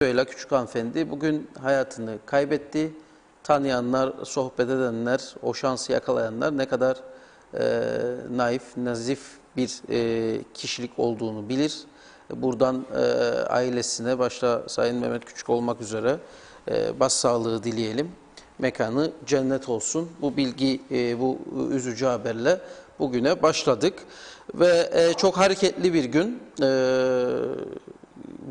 Süheyla Küçük Hanımefendi bugün hayatını kaybetti. Tanıyanlar, sohbet edenler, o şansı yakalayanlar ne kadar naif, nazif bir kişilik olduğunu bilir. Buradan ailesine, başta Sayın Mehmet Küçük olmak üzere başsağlığı dileyelim. Mekanı cennet olsun. Bu bilgi, bu üzücü haberle bugüne başladık. Ve çok hareketli bir gün.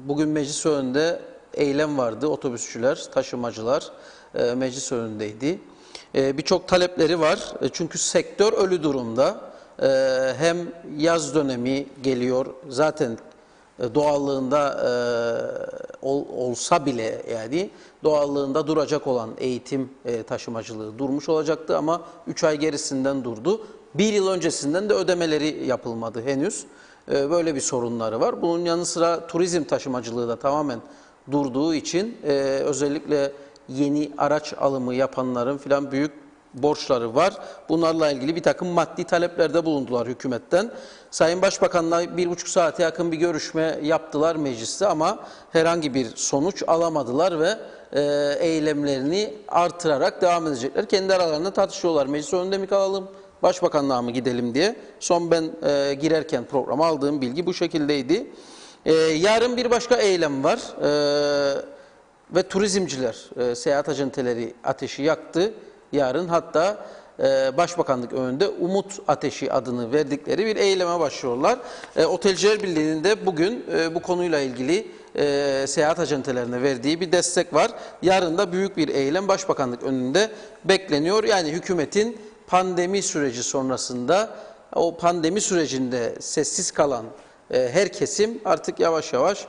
Bugün meclis önünde eylem vardı. Otobüsçüler, taşımacılar meclis önündeydi. Birçok talepleri var. Çünkü sektör ölü durumda. Hem yaz dönemi geliyor. Zaten doğallığında olsa bile yani doğallığında duracak olan eğitim taşımacılığı durmuş olacaktı ama 3 ay gerisinden durdu. 1 yıl öncesinden de ödemeleri yapılmadı henüz. Böyle bir sorunları var. Bunun yanı sıra turizm taşımacılığı da tamamen durduğu için özellikle yeni araç alımı yapanların filan büyük borçları var. Bunlarla ilgili bir takım maddi taleplerde bulundular hükümetten. Sayın Başbakan'la 1,5 saate yakın bir görüşme yaptılar mecliste ama herhangi bir sonuç alamadılar ve eylemlerini artırarak devam edecekler. Kendi aralarında tartışıyorlar. Meclis önünde mi kalalım, Başbakanlığa mı gidelim diye. Son ben girerken programa aldığım bilgi bu şekildeydi. Yarın bir başka eylem var ve turizmciler, seyahat acenteleri ateşi yaktı. Yarın hatta Başbakanlık önünde Umut Ateşi adını verdikleri bir eyleme başlıyorlar. Otelciler Birliği'nin de bugün bu konuyla ilgili seyahat acentelerine verdiği bir destek var. Yarın da büyük bir eylem Başbakanlık önünde bekleniyor. Yani hükümetin pandemi süreci sonrasında o pandemi sürecinde sessiz kalan her kesim artık yavaş yavaş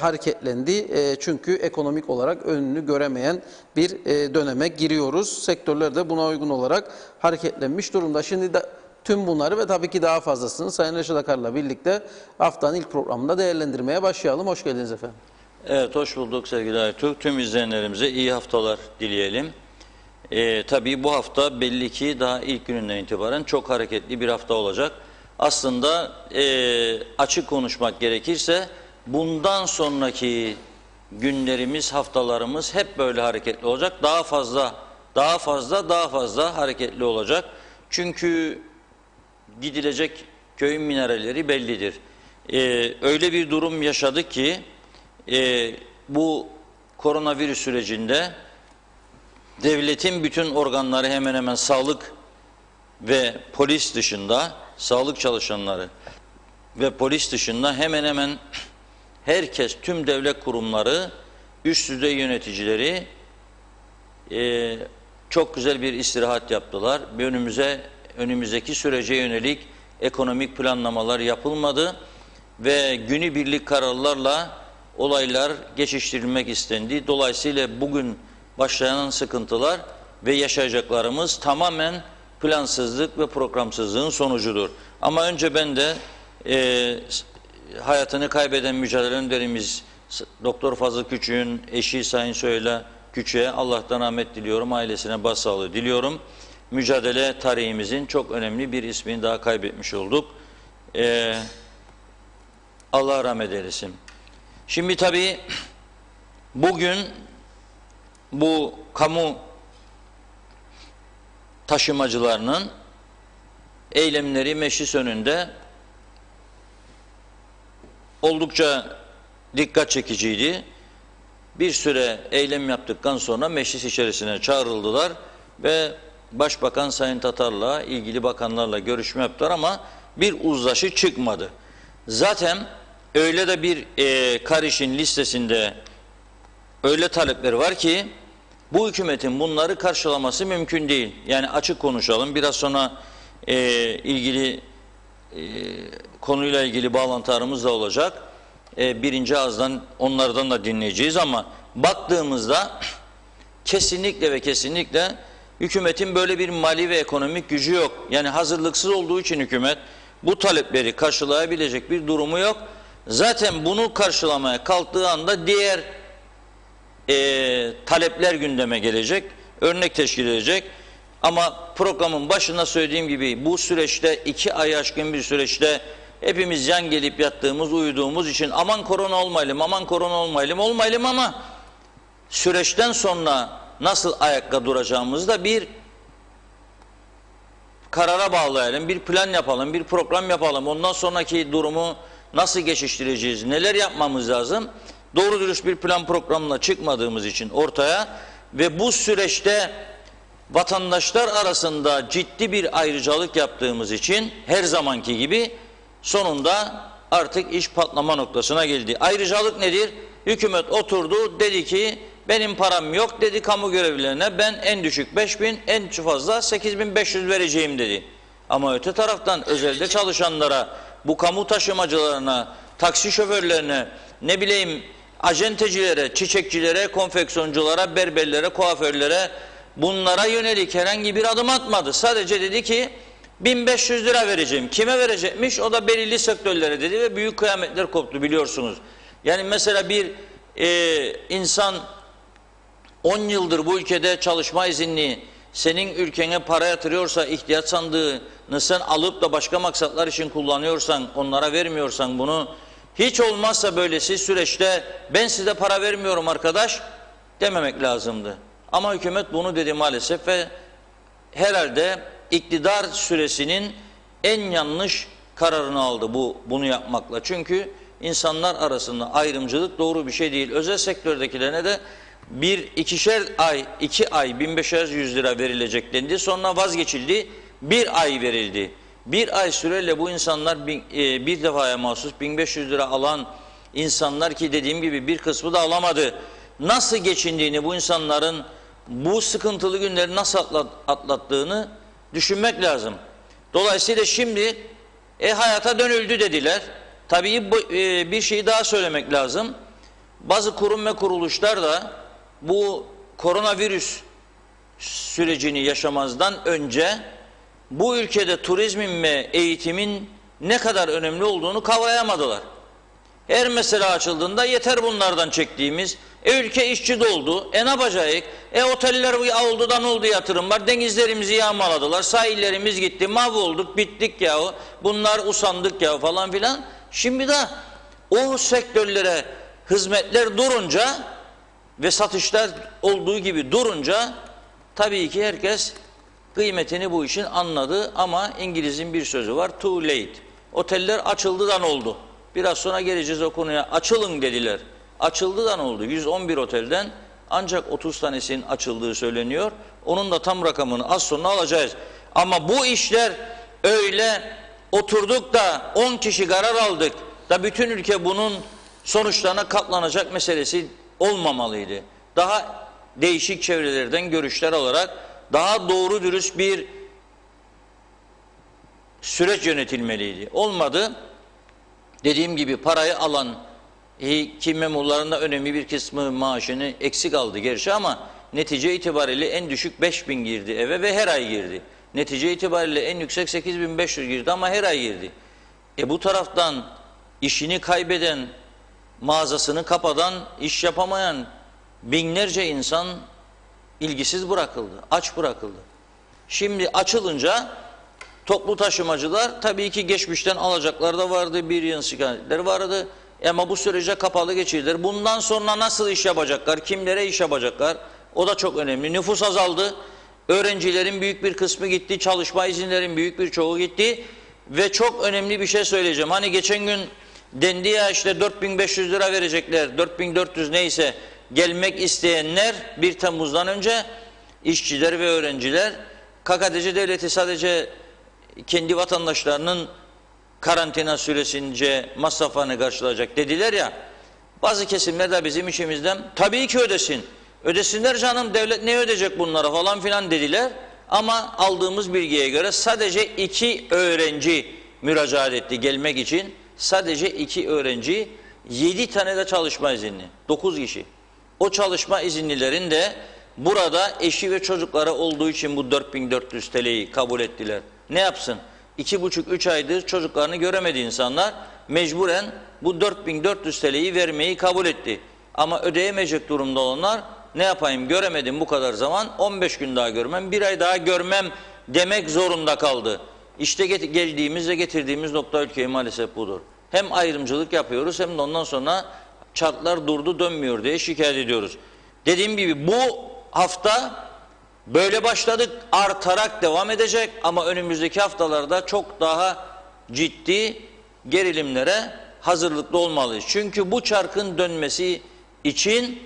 hareketlendi. Çünkü ekonomik olarak önünü göremeyen bir döneme giriyoruz. Sektörler de buna uygun olarak hareketlenmiş durumda. Şimdi de tüm bunları ve tabii ki daha fazlasını Sayın Reşat Akar'la birlikte haftanın ilk programında değerlendirmeye başlayalım. Hoş geldiniz efendim. Evet, hoş bulduk sevgili Aytürk. Tüm izleyenlerimize iyi haftalar dileyelim. Tabii bu hafta belli ki daha ilk gününden itibaren çok hareketli bir hafta olacak. Aslında açık konuşmak gerekirse bundan sonraki günlerimiz, haftalarımız hep böyle hareketli olacak. Daha fazla hareketli olacak. Çünkü gidilecek köyün minareleri bellidir. Öyle bir durum yaşadık ki bu koronavirüs sürecinde devletin bütün organları hemen hemen sağlık ve polis dışında, sağlık çalışanları ve polis dışında hemen hemen herkes, tüm devlet kurumları, üst düzey yöneticileri çok güzel bir istirahat yaptılar. Önümüzdeki sürece yönelik ekonomik planlamalar yapılmadı ve günübirlik kararlarla olaylar geçiştirilmek istendi. Dolayısıyla bugün başlayan sıkıntılar ve yaşayacaklarımız tamamen plansızlık ve programsızlığın sonucudur. Ama önce ben de hayatını kaybeden mücadele önderimiz Doktor Fazıl Küçük'ün eşi Sayın Süheyla Küçük'e Allah'tan rahmet diliyorum, ailesine başsağlığı diliyorum. Mücadele tarihimizin çok önemli bir ismini daha kaybetmiş olduk. Allah rahmet eylesin. Şimdi tabii bugün bu kamu taşımacılarının eylemleri meclis önünde oldukça dikkat çekiciydi. Bir süre eylem yaptıktan sonra meclis içerisine çağrıldılar ve Başbakan Sayın Tatar'la ilgili bakanlarla görüşme yaptılar ama bir uzlaşı çıkmadı. Zaten öyle de bir Kariş'in listesinde öyle talepleri var ki bu hükümetin bunları karşılaması mümkün değil. Yani açık konuşalım. Biraz sonra ilgili konuyla ilgili bağlantılarımız da olacak. Birinci ağızdan onlardan da dinleyeceğiz ama baktığımızda kesinlikle ve kesinlikle hükümetin böyle bir mali ve ekonomik gücü yok. Yani hazırlıksız olduğu için hükümet bu talepleri karşılayabilecek bir durumu yok. Zaten bunu karşılamaya kalktığı anda diğer talepler gündeme gelecek, örnek teşkil edecek. Ama programın başında söylediğim gibi bu süreçte 2 ay aşkın bir süreçte hepimiz yan gelip yattığımız, uyuduğumuz için aman korona olmayalım, aman korona olmayalım ama süreçten sonra nasıl ayakta duracağımızı da bir karara bağlayalım, bir plan yapalım, bir program yapalım. Ondan sonraki durumu nasıl geçiştireceğiz, neler yapmamız lazım? Doğru dürüst bir plan programla çıkmadığımız için ortaya ve bu süreçte vatandaşlar arasında ciddi bir ayrıcalık yaptığımız için her zamanki gibi sonunda artık iş patlama noktasına geldi. Ayrıcalık nedir? Hükümet oturdu, dedi ki benim param yok dedi kamu görevlilerine, ben en düşük 5.000, en fazla 8.500 vereceğim dedi. Ama öte taraftan özelde çalışanlara, bu kamu taşımacılarına, taksi şoförlerine, ne bileyim acentecilere, çiçekçilere, konfeksiyonculara, berberlere, kuaförlere, bunlara yönelik herhangi bir adım atmadı. Sadece dedi ki 1.500 lira vereceğim. Kime verecekmiş? O da belirli sektörlere dedi ve büyük kıyametler koptu biliyorsunuz. Yani mesela bir insan 10 yıldır bu ülkede çalışma izinli, senin ülkene para yatırıyorsa, ihtiyaç sandığını sen alıp da başka maksatlar için kullanıyorsan, onlara vermiyorsan bunu, hiç olmazsa böylesi süreçte ben size para vermiyorum arkadaş dememek lazımdı. Ama hükümet bunu dedi maalesef ve herhalde iktidar süresinin en yanlış kararını aldı bunu yapmakla. Çünkü insanlar arasında ayrımcılık doğru bir şey değil. Özel sektördekilerine de ikişer ay, 2 ay 1.500 lira verilecek dendi. Sonra vazgeçildi. 1 ay verildi. 1 ay süreyle bu insanlar bir defaya mahsus 1.500 lira alan insanlar ki dediğim gibi bir kısmı da alamadı. Nasıl geçindiğini, bu insanların bu sıkıntılı günleri nasıl atlattığını düşünmek lazım. Dolayısıyla şimdi hayata dönüldü dediler. Tabii bir şeyi daha söylemek lazım. Bazı kurum ve kuruluşlar da bu koronavirüs sürecini yaşamazdan önce bu ülkede turizmin ve eğitimin ne kadar önemli olduğunu kavrayamadılar. Her mesele açıldığında yeter bunlardan çektiğimiz, ülke işçi doldu, ne yapacağız? Oteller oldu da ne oldu yatırım var, denizlerimizi yağmaladılar, sahillerimiz gitti, mahvolduk, bittik yahu, bunlar usandık yahu falan filan. Şimdi de o sektörlere hizmetler durunca ve satışlar olduğu gibi durunca tabii ki herkes kıymetini bu işin anladı ama İngiliz'in bir sözü var, too late. Oteller açıldı da ne oldu? Biraz sonra geleceğiz o konuya. Açılın dediler. Açıldı da ne oldu? 111 otelden ancak 30 tanesinin açıldığı söyleniyor. Onun da tam rakamını az sonra alacağız. Ama bu işler öyle oturduk da 10 kişi karar aldık da bütün ülke bunun sonuçlarına katlanacak meselesi olmamalıydı. Daha değişik çevrelerden görüşler olarak daha doğru dürüst bir süreç yönetilmeliydi. Olmadı. Dediğim gibi parayı alan ki memurların da önemli bir kısmı maaşını eksik aldı gerçi ama netice itibariyle en düşük 5.000 girdi eve ve her ay girdi. Netice itibariyle en yüksek 8.500 girdi ama her ay girdi. Bu taraftan işini kaybeden, mağazasını kapatan, iş yapamayan binlerce insan ilgisiz bırakıldı, aç bırakıldı. Şimdi açılınca toplu taşımacılar tabii ki geçmişten alacaklar da vardı, bir yıl şikayetleri vardı. Ama bu sürece kapalı geçirdiler. Bundan sonra nasıl iş yapacaklar, kimlere iş yapacaklar? O da çok önemli. Nüfus azaldı. Öğrencilerin büyük bir kısmı gitti. Çalışma izinlerin büyük bir çoğu gitti. Ve çok önemli bir şey söyleyeceğim. Hani geçen gün dendi ya işte 4.500 lira verecekler, 4.400 neyse gelmek isteyenler 1 Temmuz'dan önce işçiler ve öğrenciler KKTC devleti sadece kendi vatandaşlarının karantina süresince masraflarını karşılayacak dediler ya, bazı kesimler de bizim işimizden tabii ki ödesin. Ödesinler canım, devlet ne ödeyecek bunlara falan filan dediler. Ama aldığımız bilgiye göre sadece 2 öğrenci müracaat etti gelmek için. Sadece 2 öğrenci, 7 tane de çalışma izinli, 9 kişi. O çalışma izinlilerin de burada eşi ve çocukları olduğu için bu 4.400 TL'yi kabul ettiler. Ne yapsın? 2,5-3 aydır çocuklarını göremedi insanlar. Mecburen bu 4.400 TL'yi vermeyi kabul etti. Ama ödeyemeyecek durumda olanlar ne yapayım, göremedim bu kadar zaman, 15 gün daha görmem, 1 ay daha görmem demek zorunda kaldı. İşte geldiğimiz ve getirdiğimiz nokta ülkeye maalesef budur. Hem ayrımcılık yapıyoruz hem de ondan sonra çarklar durdu dönmüyor diye şikayet ediyoruz. Dediğim gibi bu hafta böyle başladık, artarak devam edecek ama önümüzdeki haftalarda çok daha ciddi gerilimlere hazırlıklı olmalıyız. Çünkü bu çarkın dönmesi için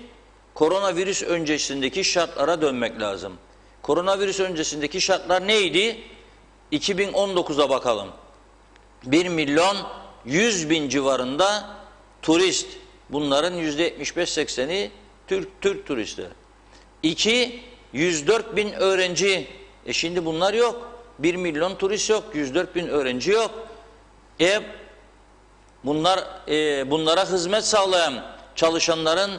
koronavirüs öncesindeki şartlara dönmek lazım. Koronavirüs öncesindeki şartlar neydi? 2019'a bakalım. 1.100.000 civarında turist. Bunların %75-80'i Türk turistler. 2, 104.000 öğrenci. Şimdi bunlar yok. 1 milyon turist yok. 104.000 öğrenci yok. Bunlara hizmet sağlayan çalışanların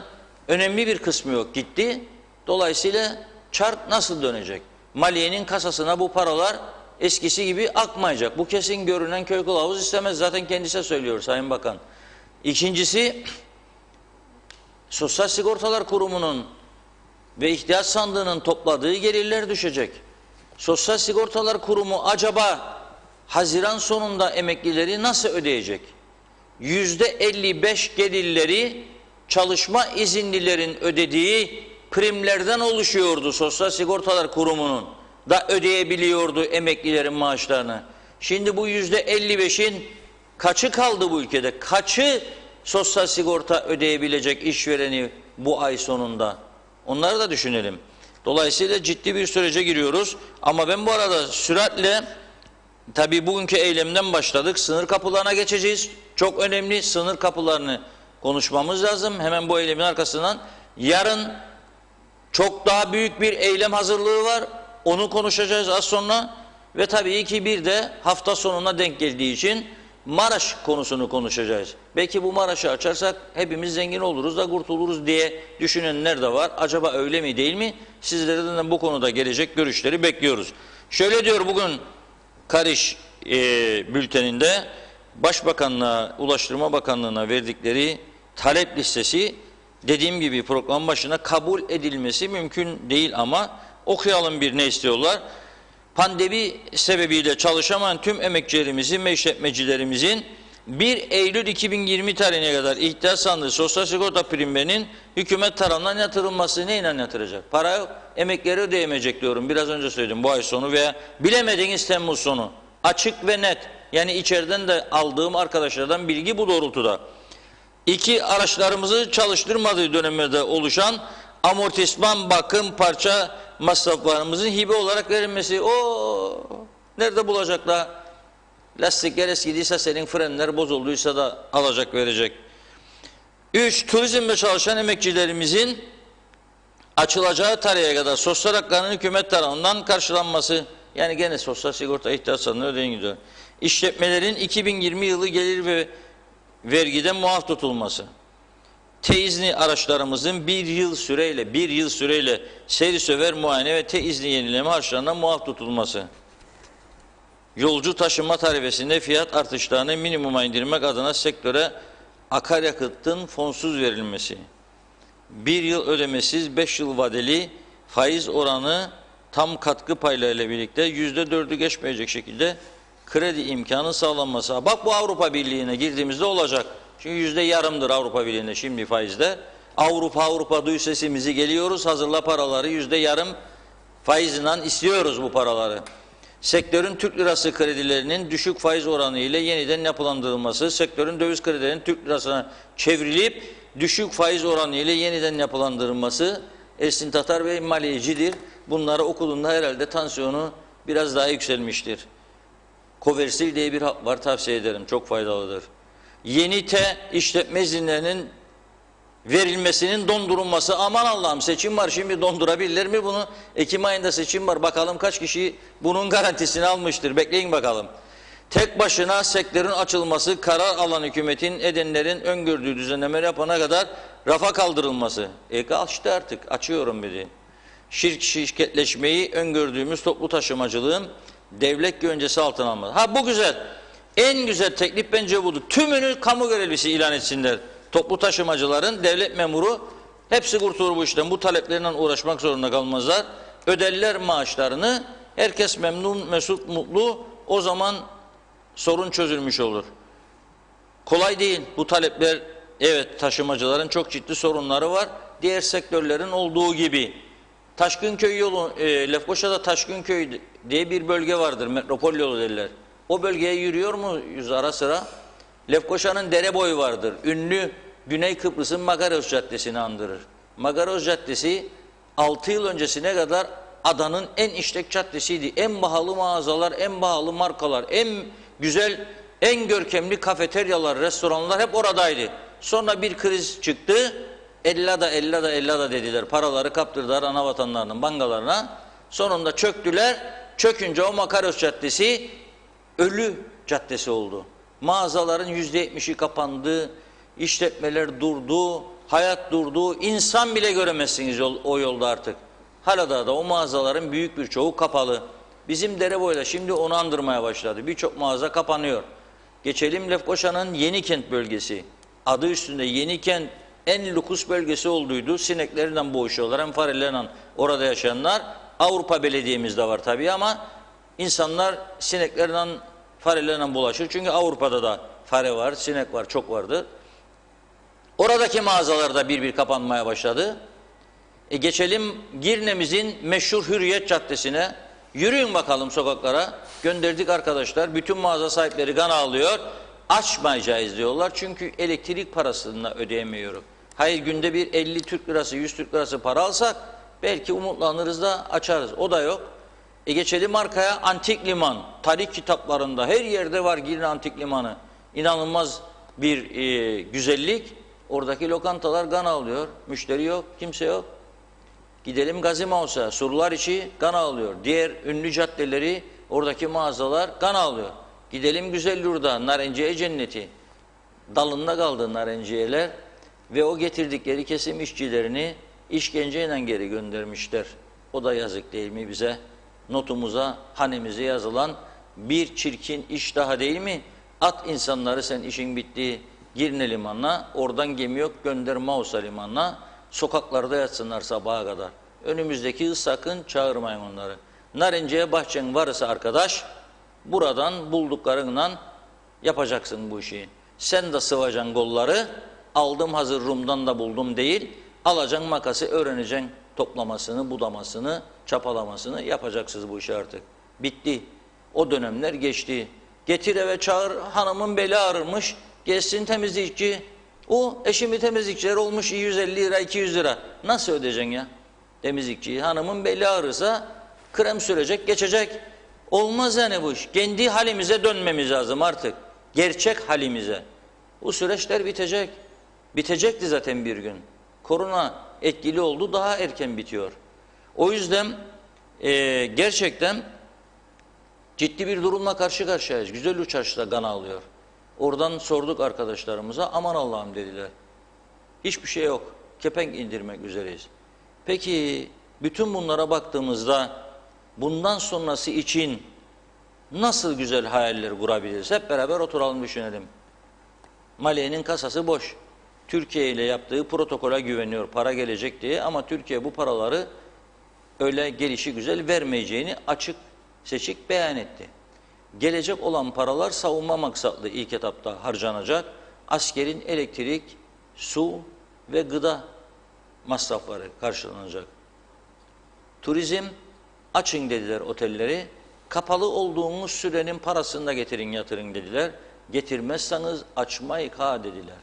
önemli bir kısmı yok, gitti. Dolayısıyla çark nasıl dönecek? Maliye'nin kasasına bu paralar eskisi gibi akmayacak. Bu kesin görünen köy kılavuz istemez. Zaten kendisi söylüyor Sayın Bakan. İkincisi, Sosyal Sigortalar Kurumu'nun ve ihtiyaç sandığının topladığı gelirler düşecek. Sosyal Sigortalar Kurumu acaba Haziran sonunda emeklileri nasıl ödeyecek? %55 gelirleri çalışma izinlilerin ödediği primlerden oluşuyordu. Sosyal Sigortalar Kurumu'nun da ödeyebiliyordu emeklilerin maaşlarını. Şimdi bu %55'in kaçı kaldı bu ülkede? Kaçı sosyal sigorta ödeyebilecek işvereni bu ay sonunda? Onları da düşünelim. Dolayısıyla ciddi bir sürece giriyoruz. Ama ben bu arada süratle tabii bugünkü eylemden başladık. Sınır kapılarına geçeceğiz. Çok önemli, sınır kapılarını konuşmamız lazım. Hemen bu eylemin arkasından yarın çok daha büyük bir eylem hazırlığı var. Onu konuşacağız az sonra. Ve tabii ki bir de hafta sonuna denk geldiği için Maraş konusunu konuşacağız. Belki bu Maraş'ı açarsak hepimiz zengin oluruz da kurtuluruz diye düşünenler de var. Acaba öyle mi değil mi? Sizlerden bu konuda gelecek görüşleri bekliyoruz. Şöyle diyor bugün Karış bülteninde, Başbakanlığa, Ulaştırma Bakanlığı'na verdikleri talep listesi, dediğim gibi program başına kabul edilmesi mümkün değil ama okuyalım bir ne istiyorlar. Pandemi sebebiyle çalışamayan tüm emekçilerimizin ve işletmecilerimizin 1 Eylül 2020 tarihine kadar ihtiyaç sandığı sosyal sigorta primlerinin hükümet tarafından yatırılması. Neyle yatıracak? Para yok. Emekleri ödeyemeyecek diyorum. Biraz önce söyledim, bu ay sonu veya bilemediğiniz Temmuz sonu. Açık ve net. Yani içeriden de aldığım arkadaşlardan bilgi bu doğrultuda. 2, araçlarımızı çalıştırmadığı dönemde oluşan amortisman, bakım, parça masraflarımızın hibe olarak verilmesi. Nerede bulacaklar? Lastikler eskidiyse, senin frenler bozulduysa da alacak verecek. 3, turizmde çalışan emekçilerimizin açılacağı tarihe kadar sosyal haklarının hükümet tarafından karşılanması. Yani gene sosyal sigorta ihtiyaçlarını ödeyin gidiyor. İşletmelerin 2020 yılı gelir ve vergiden muaf tutulması. Teizni araçlarımızın bir yıl süreyle seyri söver muayene ve teizni yenileme harçlarından muaf tutulması. Yolcu taşıma tarifesinde fiyat artışlarını minimuma indirmek adına sektöre akaryakıtın fonsuz verilmesi. 1 yıl ödemesiz 5 yıl vadeli faiz oranı tam katkı paylarıyla birlikte %4'ü geçmeyecek şekilde kredi imkanı sağlanması. Bak, bu Avrupa Birliği'ne girdiğimizde olacak. Çünkü %yarımdır Avrupa Birliği'nde şimdi faizde. Avrupa duy sesimizi, geliyoruz, hazırla paraları, %yarım faizinden istiyoruz bu paraları. Sektörün Türk lirası kredilerinin düşük faiz oranı ile yeniden yapılandırılması, sektörün döviz kredilerinin Türk lirasına çevrilip düşük faiz oranı ile yeniden yapılandırılması. Ersin Tatar Bey maliyecidir. Bunları okuduğunda herhalde tansiyonu biraz daha yükselmiştir. Koversil diye bir hap var, tavsiye ederim, çok faydalıdır. Yeni işletme izinlerinin verilmesinin dondurulması. Aman Allah'ım, seçim var, şimdi dondurabilirler mi bunu? Ekim ayında seçim var, bakalım kaç kişi bunun garantisini almıştır, bekleyin bakalım. Tek başına sektörün açılması, karar alan hükümetin edenlerin öngördüğü düzenlemeleri yapana kadar rafa kaldırılması. Açtı artık, açıyorum dedi. Şirketleşmeyi öngördüğümüz toplu taşımacılığın devlet güvencesi altına alması. Bu güzel. En güzel teklif bence budur. Tümünü kamu görevlisi ilan etsinler. Toplu taşımacıların, devlet memuru hepsi kurtulur bu işten. Bu taleplerle uğraşmak zorunda kalmazlar. Öderler maaşlarını. Herkes memnun, mesut, mutlu O zaman sorun çözülmüş olur. Kolay değil. Bu talepler, evet, taşımacıların çok ciddi sorunları var. Diğer sektörlerin olduğu gibi. Taşkınköy yolu, Lefkoşa'da Taşkınköy diye bir bölge vardır. Metropol yolu derler. O bölgeye yürüyor muyuz ara sıra? Lefkoşa'nın dere boyu vardır. Ünlü Güney Kıbrıs'ın Magaros Caddesi'ni andırır. Magaros Caddesi 6 yıl öncesine kadar adanın en işlek caddesiydi. En pahalı mağazalar, en pahalı markalar, en güzel, en görkemli kafeteryalar, restoranlar hep oradaydı. Sonra bir kriz çıktı. Ellada dediler. Paraları kaptırdılar ana vatanlarının bankalarına. Sonunda çöktüler. Çökünce o Makaros Caddesi ölü caddesi oldu. Mağazaların %70'i kapandı. İşletmeler durdu. Hayat durdu. İnsan bile göremezsiniz o yolda artık. Hala da o mağazaların büyük bir çoğu kapalı. Bizim Dereboy'da şimdi onu andırmaya başladı. Birçok mağaza kapanıyor. Geçelim Lefkoşa'nın Yenikent bölgesi. Adı üstünde Yenikent en lüks bölgesi olduydu. Sineklerden boğuşuyorlar. Hem farelerle orada yaşayanlar. Avrupa Belediye'mizde var tabii ama insanlar sineklerle, farelerle bulaşır. Çünkü Avrupa'da da fare var, sinek var, çok vardı. Oradaki mağazalarda bir kapanmaya başladı. Geçelim Girne'mizin meşhur Hürriyet Caddesi'ne. Yürüyün bakalım sokaklara. Gönderdik arkadaşlar. Bütün mağaza sahipleri kan ağlıyor. Açmayacağız diyorlar. Çünkü elektrik parasını ödeyemiyoruz. Hayır, günde bir 50 Türk lirası, 100 Türk lirası para alsak belki umutlanırız da açarız. O da yok. Geçelim arkaya, Antik Liman. Tarih kitaplarında her yerde var Girne Antik Limanı. İnanılmaz bir güzellik. Oradaki lokantalar kan ağlıyor. Müşteri yok, kimse yok. Gidelim Gazi Mausa, Surlar içi kan ağlıyor. Diğer ünlü caddeleri, oradaki mağazalar kan ağlıyor. Gidelim Güzelyurt'a, Narenciye Cenneti. Dalında kaldı narenciyeler ve o getirdikleri kesim işçilerini işkenceyle geri göndermişler. O da yazık değil mi bize? Notumuza, hanemize yazılan bir çirkin iş daha değil mi? At insanları, sen işin bitti, Girne limanına, oradan gemi yok, gönder Mausa limanına, sokaklarda yatsınlar sabaha kadar. Önümüzdeki yıl sakın çağırmayın onları. Narenciye bahçen varsa arkadaş, buradan bulduklarından yapacaksın bu işi. Sen de sıvacaksın kolları, aldım hazır Rum'dan da buldum değil, alacaksın makası, öğreneceksin toplamasını, budamasını, çapalamasını, yapacaksınız bu işi artık. Bitti. O dönemler geçti. Getir eve çağır, hanımın beli ağrırmış, geçsin temizlikçi. O eşimi temizlikçiler olmuş 150 lira, 200 lira. Nasıl ödeyeceksin ya temizlikçiyi? Hanımın beli ağrırsa krem sürecek, geçecek. Olmaz yani bu iş. Kendi halimize dönmemiz lazım artık. Gerçek halimize. Bu süreçler bitecek. Bitecekti zaten bir gün. Korona etkili oldu, daha erken bitiyor. O yüzden gerçekten ciddi bir durumla karşı karşıyayız. Güzelyurt Çarşı'da kan ağlıyor. Oradan sorduk arkadaşlarımıza, aman Allah'ım dediler. Hiçbir şey yok. Kepenk indirmek üzereyiz. Peki bütün bunlara baktığımızda bundan sonrası için nasıl güzel hayaller kurabiliriz? Hep beraber oturalım, düşünelim. Maliye'nin kasası boş. Türkiye ile yaptığı protokola güveniyor, para gelecek diye, ama Türkiye bu paraları öyle gelişi güzel vermeyeceğini açık seçik beyan etti. Gelecek olan paralar savunma maksatlı ilk etapta harcanacak. Askerin elektrik, su ve gıda masrafları karşılanacak. Turizm, açın dediler otelleri. Kapalı olduğumuz sürenin parasını da getirin, yatırın dediler. Getirmezseniz açmayık ha dediler.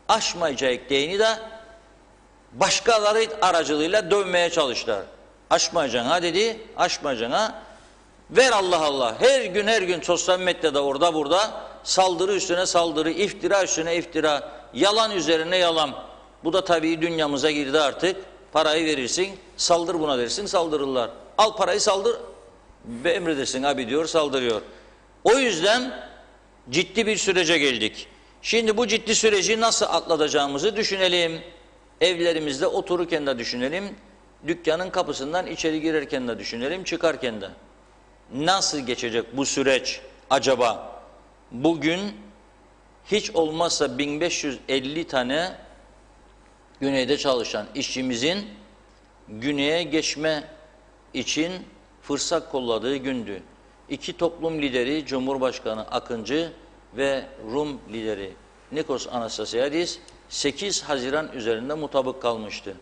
Açmayacak deyini de başkaları aracılığıyla dövmeye çalıştılar. Açmayacaksın ha dedi, açmayacaksın ha. Ver Allah Allah. Her gün sosyal medyada orada burada saldırı üstüne saldırı, iftira üstüne iftira, yalan üzerine yalan. Bu da tabii dünyamıza girdi artık. Parayı verirsin, saldır buna dersin, saldırırlar. Al parayı saldır ve emredersin abi diyor, saldırıyor. O yüzden ciddi bir sürece geldik. Şimdi bu ciddi süreci nasıl atlatacağımızı düşünelim. Evlerimizde otururken de düşünelim. Dükkanın kapısından içeri girerken de düşünelim, çıkarken de. Nasıl geçecek bu süreç acaba? Bugün hiç olmazsa 1550 tane güneyde çalışan işçimizin güneye geçme için fırsat kolladığı gündü. İki toplum lideri Cumhurbaşkanı Akıncı ve Rum lideri Nikos Anastasiadis 8 Haziran üzerinde mutabık kalmıştı.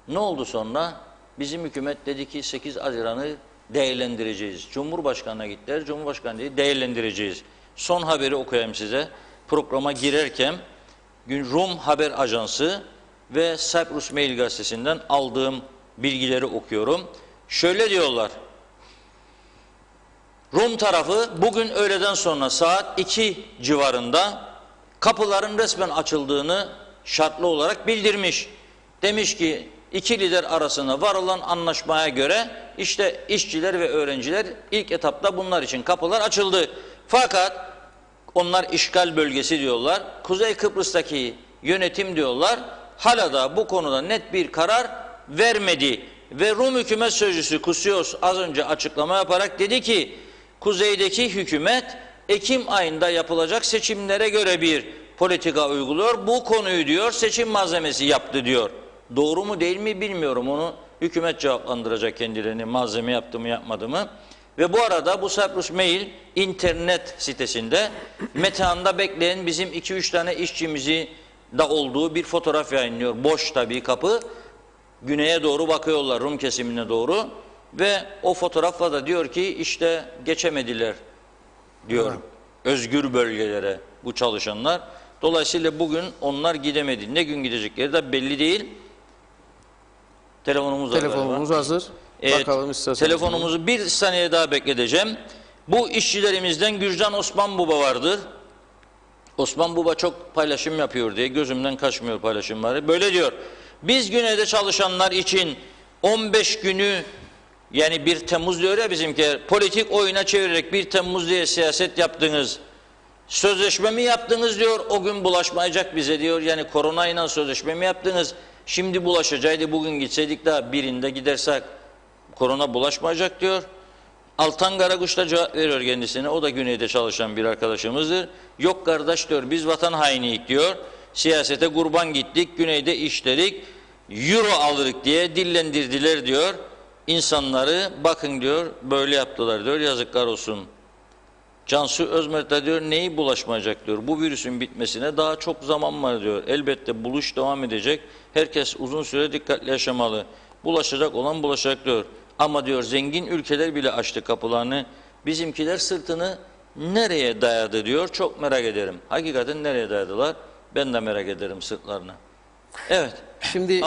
Ne oldu sonra? Bizim hükümet dedi ki 8 Haziran'ı değerlendireceğiz. Cumhurbaşkanı'na gittiler. Cumhurbaşkanı dedi değerlendireceğiz. Son haberi okuyayım size. Programa girerken Rum Haber Ajansı ve Cyprus Mail gazetesinden aldığım bilgileri okuyorum. Şöyle diyorlar. Rum tarafı bugün öğleden sonra saat 2 civarında kapıların resmen açıldığını şartlı olarak bildirmiş. Demiş ki iki lider arasında varılan anlaşmaya göre işte işçiler ve öğrenciler ilk etapta bunlar için kapılar açıldı. Fakat onlar işgal bölgesi diyorlar. Kuzey Kıbrıs'taki yönetim diyorlar hala da bu konuda net bir karar vermedi. Ve Rum hükümet sözcüsü Kusios az önce açıklama yaparak dedi ki kuzeydeki hükümet Ekim ayında yapılacak seçimlere göre bir politika uyguluyor. Bu konuyu diyor seçim malzemesi yaptı diyor. Doğru mu değil mi bilmiyorum, onu hükümet cevaplandıracak kendilerini, malzeme yaptı mı yapmadı mı. Ve bu arada bu Cyprus Mail internet sitesinde metaanda bekleyen bizim 2-3 tane işçimizi da olduğu bir fotoğraf yayınlıyor. Boş tabii kapı. Güneye doğru bakıyorlar, Rum kesimine doğru. Ve o fotoğrafla da diyor ki işte geçemediler diyor. Özgür bölgelere bu çalışanlar. Dolayısıyla bugün onlar gidemedi. Ne gün gidecekleri de belli değil. Telefonumuz hazır. Evet, Bakalım isterseniz. telefonumuzu bir saniye daha bekleteceğim. Bu işçilerimizden Gürcan Osman Baba vardır. Osman Baba çok paylaşım yapıyor diye gözümden kaçmıyor paylaşımları. Böyle diyor. Biz güneyde çalışanlar için 15 günü yani 1 Temmuz diyor ya bizimkiler, politik oyuna çevirerek 1 Temmuz diye siyaset yaptınız. Sözleşme mi yaptınız diyor, o gün bulaşmayacak bize diyor. Yani koronayla sözleşme mi yaptınız? Şimdi bulaşacaktı, bugün gitseydik daha birinde gidersek korona bulaşmayacak diyor. Altan Karakuş da cevap veriyor kendisine. O da güneyde çalışan bir arkadaşımızdır. Yok kardeş diyor, biz vatan hainiyik diyor. Siyasete kurban gittik, güneyde işledik, euro alırık diye dillendirdiler diyor. İnsanları bakın diyor, böyle yaptılar diyor, yazıklar olsun. Cansu Özmert de diyor neyi bulaşmayacak diyor. Bu virüsün bitmesine daha çok zaman var diyor. Elbette buluş devam edecek. Herkes uzun süre dikkatli yaşamalı. Bulaşacak olan bulaşacak diyor. Ama diyor zengin ülkeler bile açtı kapılarını. Bizimkiler sırtını nereye dayadı diyor. Çok merak ederim. Hakikaten nereye dayadılar? Ben de merak ederim sırtlarına. Evet. Şimdi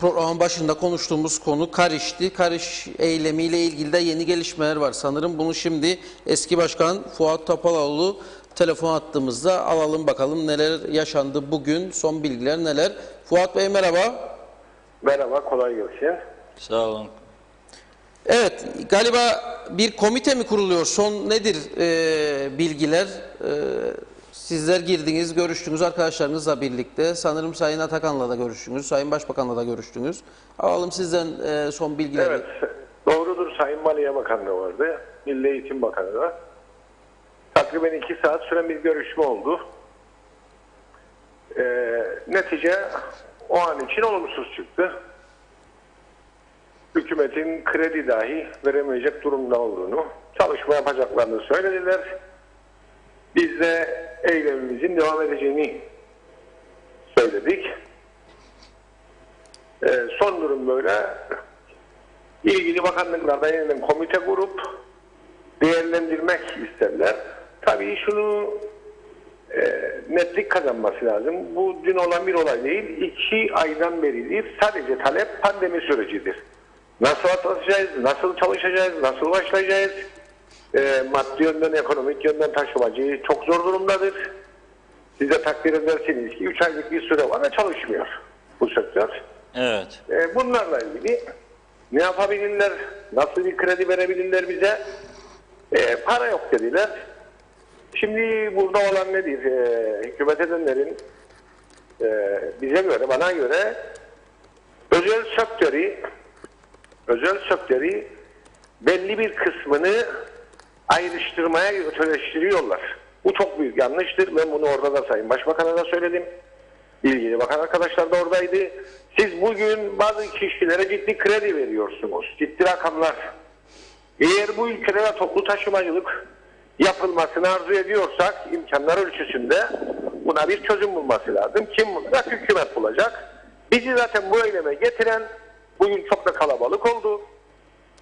programın başında konuştuğumuz konu Kariç'ti. Kariç eylemiyle ilgili de yeni gelişmeler var. Sanırım bunu şimdi eski başkan Fuat Topaloğlu telefon attığımızda alalım bakalım neler yaşandı bugün, son bilgiler neler. Fuat Bey merhaba. Merhaba, kolay gelsin. Sağ olun. Evet, galiba bir komite mi kuruluyor? Son nedir bilgiler? Sizler girdiniz, görüştünüz arkadaşlarınızla birlikte. Sanırım Sayın Atakan'la da görüştünüz, Sayın Başbakan'la da görüştünüz. Alalım sizden son bilgileri. Evet, doğrudur. Sayın Maliye Bakanı da vardı. Milli Eğitim Bakanı da. Takriben 2 saat süren bir görüşme oldu. Netice o an için olumsuz çıktı. Hükümetin kredi dahi veremeyecek durumda olduğunu, çalışma yapacaklarını söylediler. Biz de eylemimizin devam edeceğini söyledik. Son durum böyle. İlgili bakanlıklardan yeniden komite kurup değerlendirmek isterler. Tabii şunu netlik kazanması lazım. Bu dün olan bir olay değil. 2 aydan beridir sadece talep pandemi sürecidir. Nasıl atlatacağız, nasıl çalışacağız, nasıl başlayacağız? Maddi yönden, ekonomik yönden taşımacı çok zor durumdadır. Siz de takdir edersiniz ki 3 aylık bir süre var ve çalışmıyor bu sektör. Evet. Bunlarla ilgili ne yapabilirler, nasıl bir kredi verebilirler bize? Para yok dediler. Şimdi burada olan nedir? Hükümet edenlerin bize göre, bana göre özel sektörü belli bir kısmını ayrıştırmaya öteleştiriyorlar. Bu çok büyük yanlıştır. Ben bunu orada da Sayın Başbakan'a da söyledim. İlgili bakan arkadaşlar da oradaydı. Siz bugün bazı kişilere ciddi kredi veriyorsunuz. Ciddi rakamlar. Eğer bu ülkede de toplu taşımacılık yapılmasını arzu ediyorsak imkanlar ölçüsünde buna bir çözüm bulması lazım. Kim bulacak? Hükümet bulacak. Bizi zaten bu eyleme getiren bugün çok da kalabalık oldu.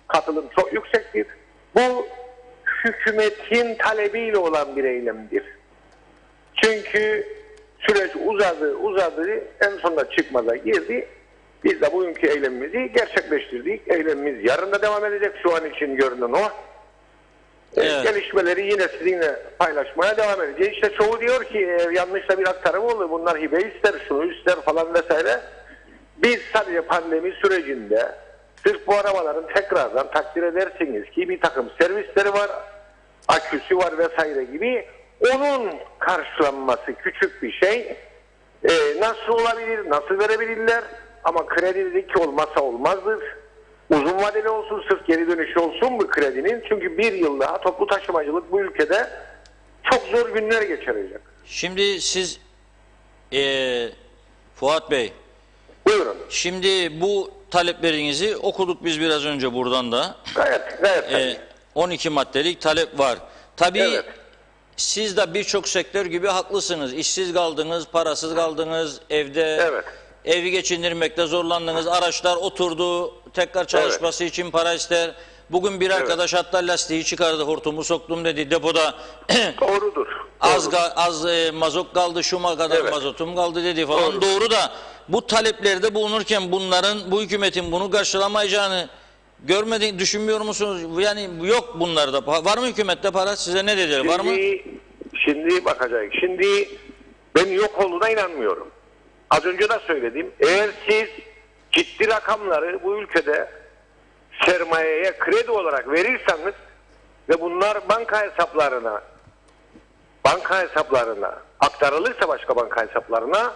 Katılım çok yüksektir. Bu hükümetin talebiyle olan bir eylemdir. Çünkü süreç uzadı, en sonunda çıkmaza girdi. Biz de bugünkü eylemimizi gerçekleştirdik. Eylemimiz yarın da devam edecek. Şu an için görünen o. Evet. Gelişmeleri yine sizinle paylaşmaya devam edeceğiz. İşte çoğu diyor ki yanlışla bir aktarım olur. Bunlar hibe ister, şunu ister falan vesaire. Biz sadece pandemi sürecinde sırf bu arabaların tekrardan takdir edersiniz ki bir takım servisleri var, aküsü var vesaire gibi. Onun karşılanması küçük bir şey. Nasıl olabilir, nasıl verebilirler? Ama kredilik olmazsa olmazdır. Uzun vadeli olsun, sırf geri dönüşü olsun bu kredinin. Çünkü bir yıl daha toplu taşımacılık bu ülkede çok zor günler geçirecek. Şimdi siz Fuat Bey, Buyurun. şimdi bu taleplerinizi okuduk biz biraz önce buradan da. Gayet. 12 maddelik talep var. Tabii Evet. siz de birçok sektör gibi haklısınız. İşsiz kaldınız, parasız kaldınız, evde Evet. evi geçindirmekte zorlandınız. Araçlar oturdu, tekrar çalışması için para ister. Bugün bir arkadaş hatta lastiği çıkardı, hortumu soktum dedi depoda. Doğrudur. Az mazot kaldı, şuma kadar mazotum kaldı dedi falan. Doğru da bu taleplerde bulunurken bu hükümetin bunu karşılamayacağını düşünmüyor musunuz? Yani yok bunlarda. Var mı hükümette para? Size ne dediler? Var mı? Şimdi bakacağız. Şimdi ben yok olduğuna inanmıyorum. Az önce de söyledim. Eğer siz ciddi rakamları bu ülkede sermayeye kredi olarak verirseniz ve bunlar banka hesaplarına aktarılırsa başka banka hesaplarına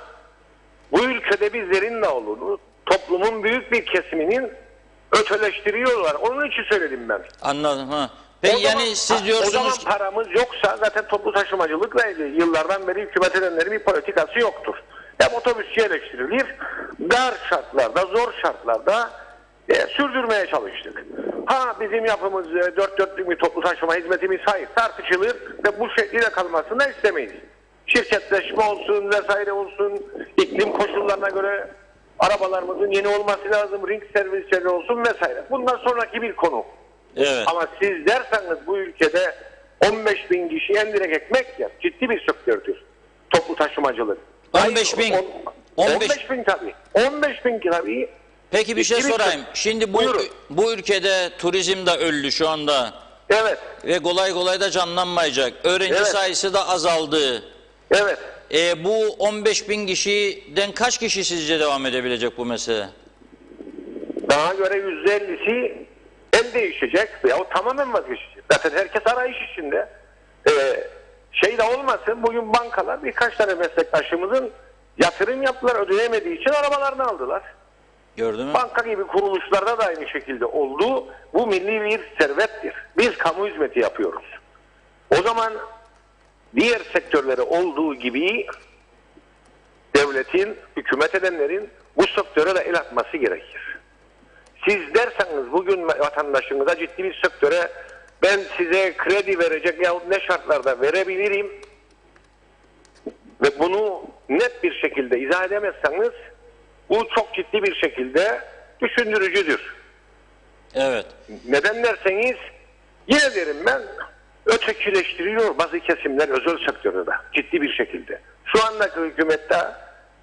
bu ülkede bizlerin ne olduğunu toplumun büyük bir kesiminin öteleştiriyorlar. Onun için söyledim ben. Anladım. Ha. Peki siz diyorsunuz o zaman ki paramız yoksa zaten toplu taşımacılıkla ilgili yıllardan beri hükümet edenlerin bir politikası yoktur. Hem otobüsçü eleştirilir, dar şartlarda, zor şartlarda sürdürmeye çalıştık. Bizim yapımız dört dörtlük bir toplu taşıma hizmetimiz hayır tartışılır ve bu şekilde kalmasını da istemeyiz. Şirketleşme olsun vesaire olsun, iklim koşullarına göre arabalarımızın yeni olması lazım, ring servisleri olsun vesaire. Bundan sonraki bir konu. evet. Ama siz derseniz bu ülkede 15 bin kişi endirek ekmek yer. Ciddi bir sektördür toplu taşımacılık. 15 bin. 15 bin tabii. 15 bin tabii. Peki bir şey Ciddi sorayım. Şimdi bu ülkede turizm de öldü şu anda. Evet. Ve kolay kolay da canlanmayacak. Öğrenci sayısı da azaldı. Evet. Bu 15 bin kişiden kaç kişi sizce devam edebilecek bu mesele? Daha göre %50'si el değişecek veya tamamen vazgeçecek. Zaten herkes arayış içinde. Şey de olmasın, bugün bankalar birkaç tane meslektaşımızın yatırım yaptılar, ödeyemediği için arabalarını aldılar. Gördün mü? Banka gibi kuruluşlarda da aynı şekilde oldu. Bu milli bir servettir. Biz kamu hizmeti yapıyoruz. O zaman diğer sektörlere olduğu gibi devletin, hükümet edenlerin bu sektöre de el atması gerekir. Siz derseniz bugün vatandaşınıza ciddi bir sektöre ben size kredi verecek yahut ne şartlarda verebilirim ve bunu net bir şekilde izah edemezseniz bu çok ciddi bir şekilde düşündürücüdür. Evet. Neden derseniz yine derim ben ötekileştiriyor bazı kesimler özel sektörde de ciddi bir şekilde. Şu andaki hükümette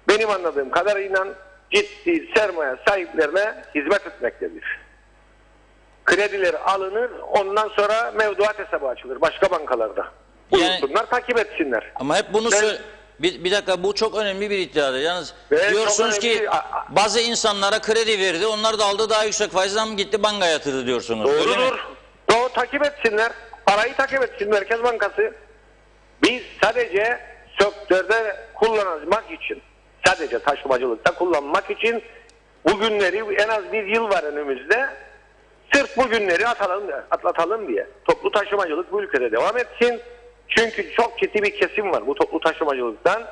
benim anladığım kadarıyla ciddi sermaye sahiplerine hizmet etmektedir. Krediler alınır, ondan sonra mevduat hesabı açılır başka bankalarda. Buyursunlar, takip etsinler. Ama hep bunu bir dakika, bu çok önemli bir iddiadır. Yalnız diyorsunuz ki bazı insanlara kredi verdi, onlar da aldı daha yüksek faizden gitti bankaya yatırdı diyorsunuz. Doğrudur. Doğru, takip etsinler. Parayı takip etsin Merkez Bankası. Biz sadece sektörde kullanmak için, sadece taşımacılıkta kullanmak için bu günleri en az bir yıl var önümüzde. Sırf bu günleri atlatalım diye. Toplu taşımacılık bu ülkede devam etsin. Çünkü çok ciddi bir kesim var bu toplu taşımacılıktan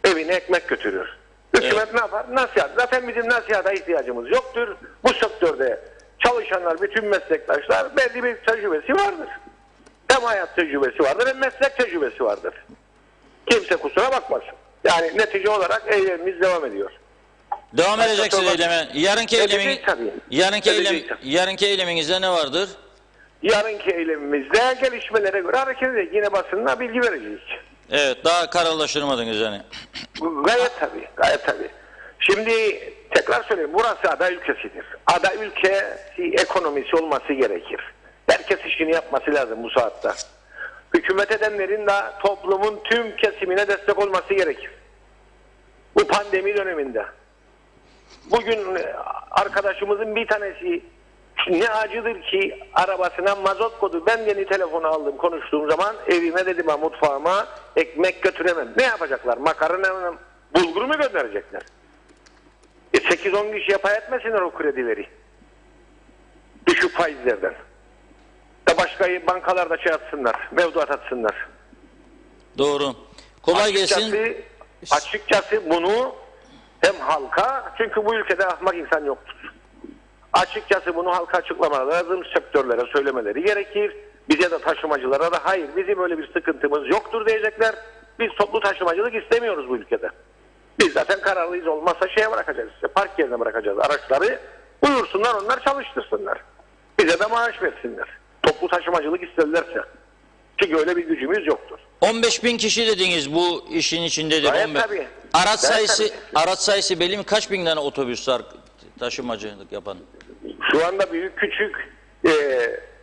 evine ekmek götürüyor. Hükümet ne yapar? Nasihat. Zaten bizim nasihata ihtiyacımız yoktur. Bu sektörde çalışanlar, bütün meslektaşlar belli bir tecrübesi vardır. Hem hayat tecrübesi vardır hem meslek tecrübesi vardır. Kimse kusura bakmasın. Yani netice olarak eylemimiz devam ediyor. Devam edeceksiniz sonra- eyleme. Edeceğiz tabii. Edeceğiz tabii. Yarınki eyleminizde ne vardır? Yarınki eylemimizde gelişmelere göre hareket edeceğiz. Yine basınına bilgi vereceğiz. Evet, daha kararlaştırmadınız yani. Gayet tabii, gayet tabii. Şimdi tekrar söyleyeyim, burası ada ülkesidir. Ada ülkesi ekonomisi olması gerekir. Herkes işini yapması lazım bu saatte. Hükümet edenlerin de toplumun tüm kesimine destek olması gerekir. Bu pandemi döneminde. Bugün arkadaşımızın bir tanesi ne acıdır ki arabasına mazot kodu. Ben yeni telefonu aldım konuştuğum zaman evime dedim ha mutfağıma ekmek götüremem. Ne yapacaklar? Makarna, bulgur mu gönderecekler? 8-10 kişiye pay etmesinler o kredileri. Düşük faizlerden. Da başka bankalarda şey atsınlar, mevduat atsınlar. Doğru. Kolay gelsin. Açıkçası bunu hem halka, çünkü bu ülkede ahmak insan yoktur. Açıkçası bunu halka açıklamaları lazım, sektörlere söylemeleri gerekir. Bize de taşımacılara da hayır bizim öyle bir sıkıntımız yoktur diyecekler. Biz toplu taşımacılık istemiyoruz bu ülkede. Biz zaten kararlıyız, olmazsa şeye bırakacağız işte, park yerine bırakacağız araçları. Buyursunlar onlar çalıştırsınlar. Bize de maaş versinler. Toplu taşımacılık isterlerse. Çünkü öyle bir gücümüz yoktur. 15.000 kişi dediniz bu işin içindedir. Gayet tabii. Araç sayısı belli mi? Kaç bin tane otobüs var taşımacılık yapan? Şu anda büyük küçük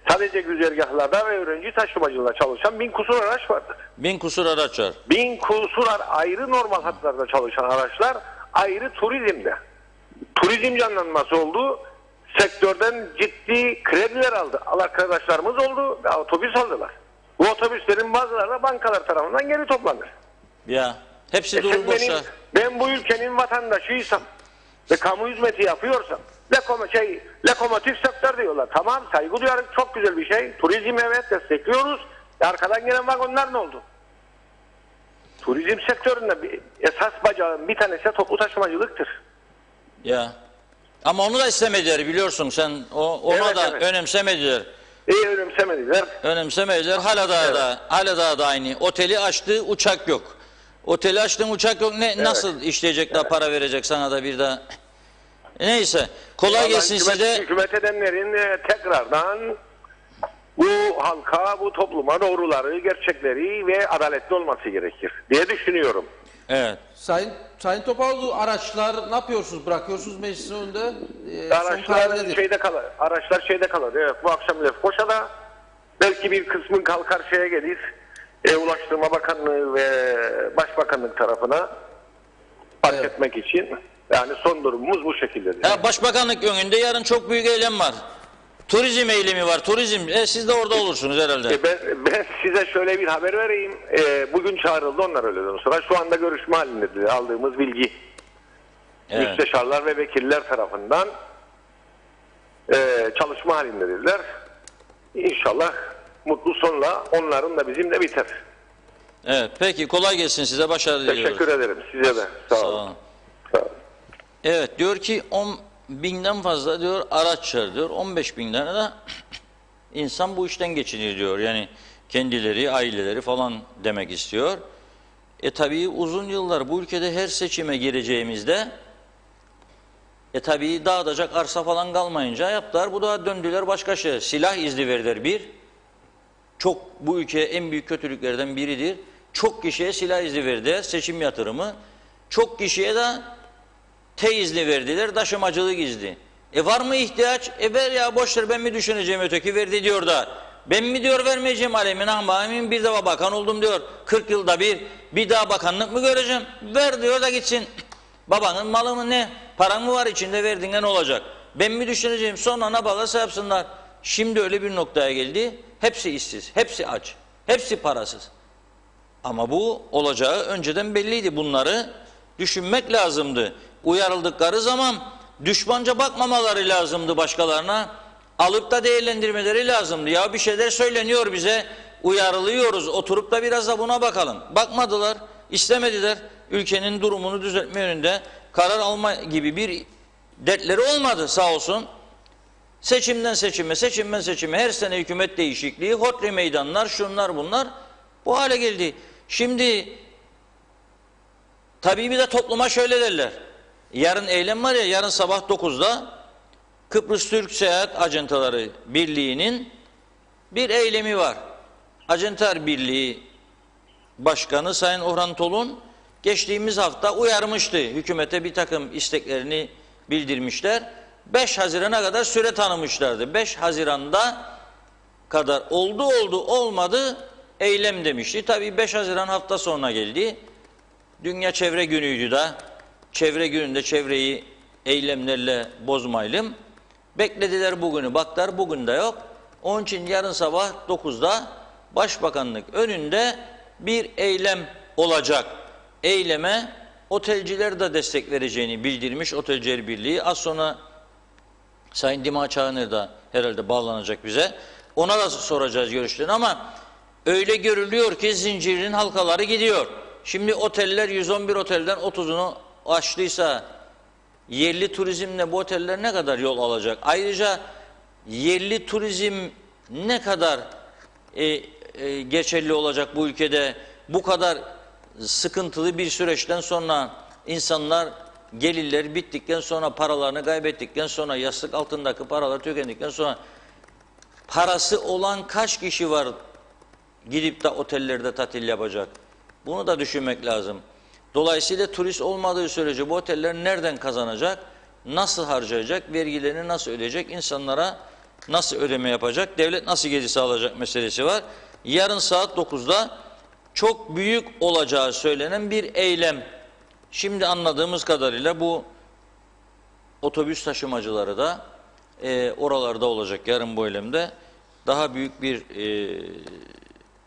sadece güzergahlarda ve öğrenci taşımacılığında çalışan 1000 kusur araç vardır. 1000 kusur araç var. 1000 kusur ayrı normal hatlarda çalışan araçlar, ayrı turizmde. Turizm canlanması oldu. Sektörden ciddi krediler aldı. Arkadaşlarımız oldu ve otobüs aldılar. Bu otobüslerin bazıları da bankalar tarafından geri toplanır. Ya hepsi durur boşa. Ben bu ülkenin vatandaşıysam ve kamu hizmeti yapıyorsam lokomotif sektör diyorlar. Tamam, saygı duyarım, çok güzel bir şey. Turizm evet destekliyoruz. Arkadan gelen vagonlar ne oldu? Turizm sektöründe esas bacağın bir tanesi toplu taşımacılıktır. Ya. Ama onu da istemediler biliyorsun sen. Ona Evet, da evet. önemsemediler. Önemsemediler. Önemsemediler. Hala da aynı. Oteli açtı, uçak yok. Oteli açtın, uçak yok. Nasıl işleyecekler, para verecek sana da bir daha. Neyse. Kolay gelsin size. Hükümet edenlerin tekrardan bu halka, bu topluma doğruları, gerçekleri ve adaletli olması gerekir diye düşünüyorum. Evet. Sayın Topaloğlu, araçlar ne yapıyorsunuz? Bırakıyorsunuz meclisin önünde? Son karar Araçlar nedir? şeyde kalır. Evet, bu akşam Lefkoşa'da belki bir kısmın kalkar şeye gelir. Ulaştırma Bakanlığı ve Başbakanlık tarafına park Evet. etmek için. Yani son durumumuz bu şekildedir. Ya Başbakanlık önünde yarın çok büyük eylem var. Turizm eylemi var. Turizm. Siz de orada olursunuz herhalde. Ben size şöyle bir haber vereyim. Bugün çağrıldı onlar öğleden sonra. Şu anda görüşme halindedir aldığımız bilgi. Evet. Müsteşarlar ve vekiller tarafından çalışma halindedirler. İnşallah mutlu sonla onların da bizim de biter. Evet. Peki kolay gelsin size. Başarılı diliyoruz. Teşekkür ederim. Size de. Sağ olun. Sağ olun. Evet. Diyor ki 10.000'den fazla diyor araç var diyor. 15.000 tane de insan bu işten geçinir diyor. Yani kendileri, aileleri falan demek istiyor. Tabii uzun yıllar bu ülkede her seçime gireceğimizde tabii dağıtacak arsa falan kalmayınca yaptılar. Bu da döndüler başka şey. Silah izni verdiler bir. Çok bu ülkeye en büyük kötülüklerden biridir. Çok kişiye silah izni verdiler. Seçim yatırımı. Çok kişiye de izni verdiler. Taşımacılık izni. Var mı ihtiyaç? Ver ya boşver ben mi düşüneceğim öteki verdi diyor da. Ben mi diyor vermeyeceğim alemin ahmağımın bir defa bakan oldum diyor. 40 yılda bir daha bakanlık mı göreceğim? Ver diyor da gitsin. Babanın malı mı ne? Paran mı var içinde verdiğinde ne olacak? Ben mi düşüneceğim? Sonra ne bakarsa yapsınlar. Şimdi öyle bir noktaya geldi. Hepsi işsiz, hepsi aç, hepsi parasız. Ama bu olacağı önceden belliydi. Bunları düşünmek lazımdı. Uyarıldıkları zaman düşmanca bakmamaları lazımdı başkalarına. Alıp da değerlendirmeleri lazımdı. Ya bir şeyler söyleniyor bize, uyarılıyoruz. Oturup da biraz da buna bakalım. Bakmadılar, istemediler. Ülkenin durumunu düzeltme yönünde karar alma gibi bir dertleri olmadı sağ olsun. Seçimden seçime, seçimden seçime her sene hükümet değişikliği, hodri meydanlar, şunlar bunlar bu hale geldi. Şimdi tabii bir de topluma şöyle derler. Yarın eylem var ya, yarın sabah 9'da Kıbrıs Türk Seyahat Ajantaları Birliği'nin bir eylemi var. Ajantalar Birliği Başkanı Sayın Orhan Tolun geçtiğimiz hafta uyarmıştı. Hükümete bir takım isteklerini bildirmişler. 5 Haziran'a kadar süre tanımışlardı. 5 Haziran'da kadar oldu olmadı eylem demişti. Tabii 5 Haziran hafta sonuna geldi. Dünya Çevre Günü'ydü da. Çevre gününde çevreyi eylemlerle bozmayalım. Beklediler bugünü, baktılar bugün de yok. Onun için yarın sabah 9'da Başbakanlık önünde bir eylem olacak. Eyleme otelciler de destek vereceğini bildirmiş Otelciler Birliği. Az sonra Sayın Dima Çağınır da herhalde bağlanacak bize. Ona da soracağız görüşlerini ama öyle görülüyor ki zincirin halkaları gidiyor. Şimdi oteller 111 otelden 30'unu açtıysa yerli turizmle bu oteller ne kadar yol alacak? Ayrıca yerli turizm ne kadar geçerli olacak bu ülkede? Bu kadar sıkıntılı bir süreçten sonra insanlar gelirler bittikten sonra, paralarını kaybettikten sonra, yastık altındaki paralar tükendikten sonra parası olan kaç kişi var gidip de otellerde tatil yapacak? Bunu da düşünmek lazım. Dolayısıyla turist olmadığı sürece bu oteller nereden kazanacak? Nasıl harcayacak? Vergilerini nasıl ödeyecek? İnsanlara nasıl ödeme yapacak? Devlet nasıl gelir sağlayacak meselesi var. Yarın saat 9'da çok büyük olacağı söylenen bir eylem. Şimdi anladığımız kadarıyla bu otobüs taşımacıları da oralarda olacak yarın bu eylemde. Daha büyük bir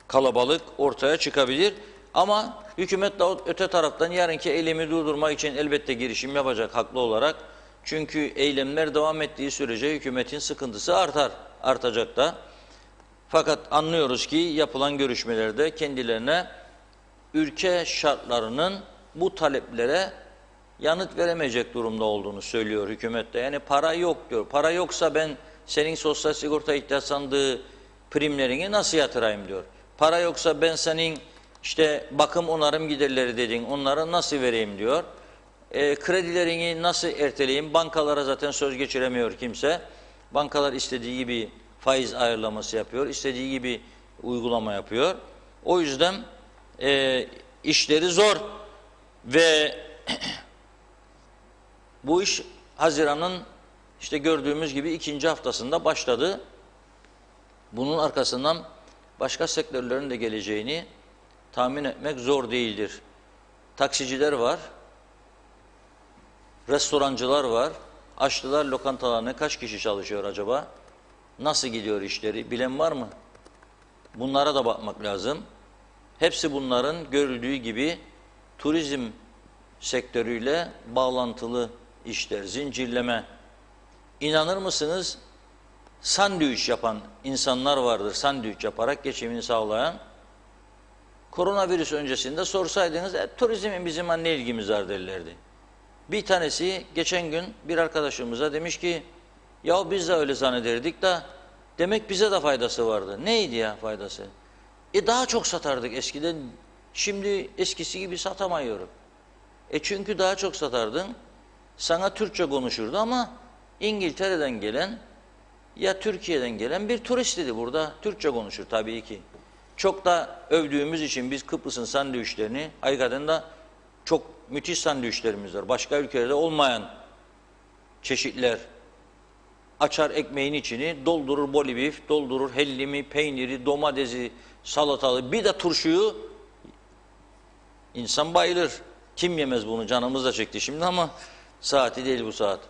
kalabalık ortaya çıkabilir. Ama hükümet de öte taraftan yarınki eylemi durdurmak için elbette girişim yapacak haklı olarak. Çünkü eylemler devam ettiği sürece hükümetin sıkıntısı artacak da. Fakat anlıyoruz ki yapılan görüşmelerde kendilerine ülke şartlarının bu taleplere yanıt veremeyecek durumda olduğunu söylüyor hükümet de. Yani para yok diyor. Para yoksa ben senin sosyal sigorta ihtiyaç sandığı primlerini nasıl yatırayım diyor. Para yoksa ben senin işte bakım onarım giderleri dediğin onları nasıl vereyim diyor. Kredilerini nasıl erteleyeyim? Bankalara zaten söz geçiremiyor kimse. Bankalar istediği gibi faiz ayarlaması yapıyor. İstediği gibi uygulama yapıyor. O yüzden işleri zor ve bu iş Haziran'ın işte gördüğümüz gibi 2. haftasında başladı. Bunun arkasından başka sektörlerin de geleceğini tahmin etmek zor değildir. Taksiciler var, restorancılar var, aşçılar lokantalarına kaç kişi çalışıyor acaba? Nasıl gidiyor işleri? Bilen var mı? Bunlara da bakmak lazım. Hepsi bunların görüldüğü gibi turizm sektörüyle bağlantılı işler, zincirleme. İnanır mısınız? Sandviç yapan insanlar vardır, sandviç yaparak geçimini sağlayan. Koronavirüs öncesinde sorsaydınız, turizmin bizim ne ilgimiz var derlerdi. Bir tanesi geçen gün bir arkadaşımıza demiş ki, ya biz de öyle zannederdik de demek bize de faydası vardı. Neydi ya faydası? Daha çok satardık eskiden, şimdi eskisi gibi satamıyorum. Çünkü daha çok satardın, sana Türkçe konuşurdu ama İngiltere'den gelen ya Türkiye'den gelen bir turist dedi burada. Türkçe konuşur tabii ki. Çok da övdüğümüz için biz Kıbrıs'ın sandviçlerini, hakikaten de çok müthiş sandviçlerimiz var. Başka ülkelerde olmayan çeşitler. Açar ekmeğin içini, doldurur boli bif, doldurur hellimi, peyniri, domatesi, salatalı, bir de turşuyu. İnsan bayılır. Kim yemez bunu? Canımız da çekti şimdi ama saati değil bu saat.